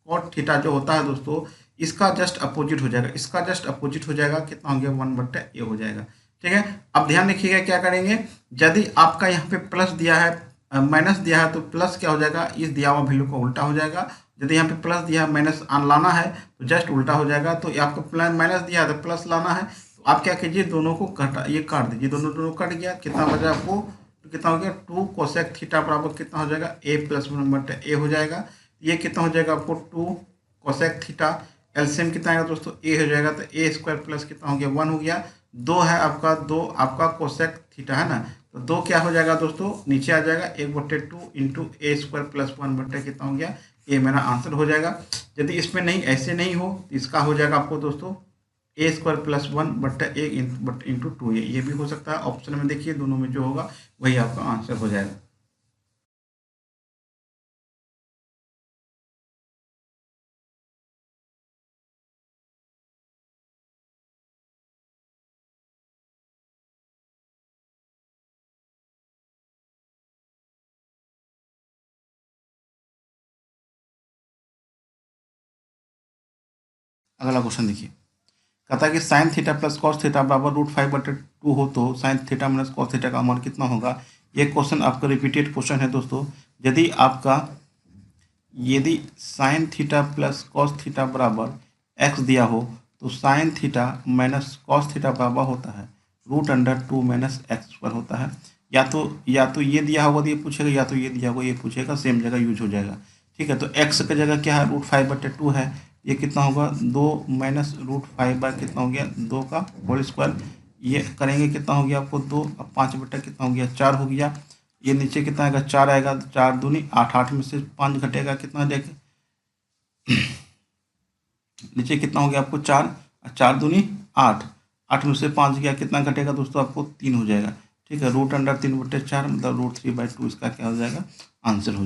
cot theta जो होता है दोस्तों, इसका जस्ट अपोजिट हो जाएगा, इसका जस्ट अपोजिट हो जाएगा, कितना हो गया 1/a हो जाएगा। ठीक है, अब ध्यान रखिएगा क्या करेंगे, यदि आपका यहाँ पे प्लस दिया है माइनस दिया है तो प्लस क्या हो जाएगा, इस दिया हुआ वैल्यू का उल्टा हो जाएगा। यदि यहाँ पे प्लस दिया है माइनस लाना है तो जस्ट उल्टा हो जाएगा। तो आपको प्लस माइनस दिया है तो प्लस लाना है, तो आप क्या कीजिए दोनों को ये काट दीजिए, दोनों कट गया, कितना बचा आपको, तो कितना हो गया 2 कोसेक थीटा बराबर कितना हो जाएगा a प्लस 1/a हो जाएगा। ये कितना हो जाएगा आपको 2 कोसेक थीटा, एलसीएम कितना आएगा दोस्तों a हो जाएगा, तो a स्क्वायर प्लस कितना हो गया 1 हो गया, 2 है आपका, 2 आपका कोसेक थीटा है ना, तो 2 क्या हो जाएगा दोस्तों नीचे आ जाएगा 1/2 इंटू ए स्क्वायर प्लस 1/, कितना हो गया ये मेरा आंसर हो जाएगा। यदि इसमें नहीं ऐसे नहीं हो तो इसका हो जाएगा आपको दोस्तों ए स्क्वायर प्लस 1/a इंटू 2, ये भी हो सकता है। ऑप्शन में देखिए दोनों में जो होगा वही आपका आंसर हो जाएगा। अगला क्वेश्चन देखिए, कहता है कि sine theta plus cos theta बराबर √5/2 हो तो sine theta minus cos theta का मान कितना होगा। ये क्वेश्चन आपका रिपीटेड क्वेश्चन है दोस्तों। यदि sine theta plus cos theta बराबर x दिया हो तो sine theta minus cos theta बराबर होता है √2 माइनस एक्स पर होता है। या तो ये दिया होगा तो ये पूछेगा, या तो ये दिया होगा ये पूछेगा, सेम जगह यूज हो जाएगा। ठीक है, तो x की जगह क्या है √5/2 है, ये कितना होगा 2 माइनस √5 कितना हो गया 2 का होल स्क्वायर, ये करेंगे कितना हो गया आपको 2, अब 5/, कितना हो गया 4 हो गया। ये नीचे कितना आएगा 4 आएगा, तो 4 दूनी 8, 8 में से 5 घटेगा कितना देख नीचे कितना हो गया आपको 4, 4 दूनी 8, 8 में से 5 गया, कितना घटेगा दोस्तों आपको 3 हो जाएगा। ठीक है, √3/4 मतलब √3/2 इसका क्या हो जाएगा आंसर हो जाएगा।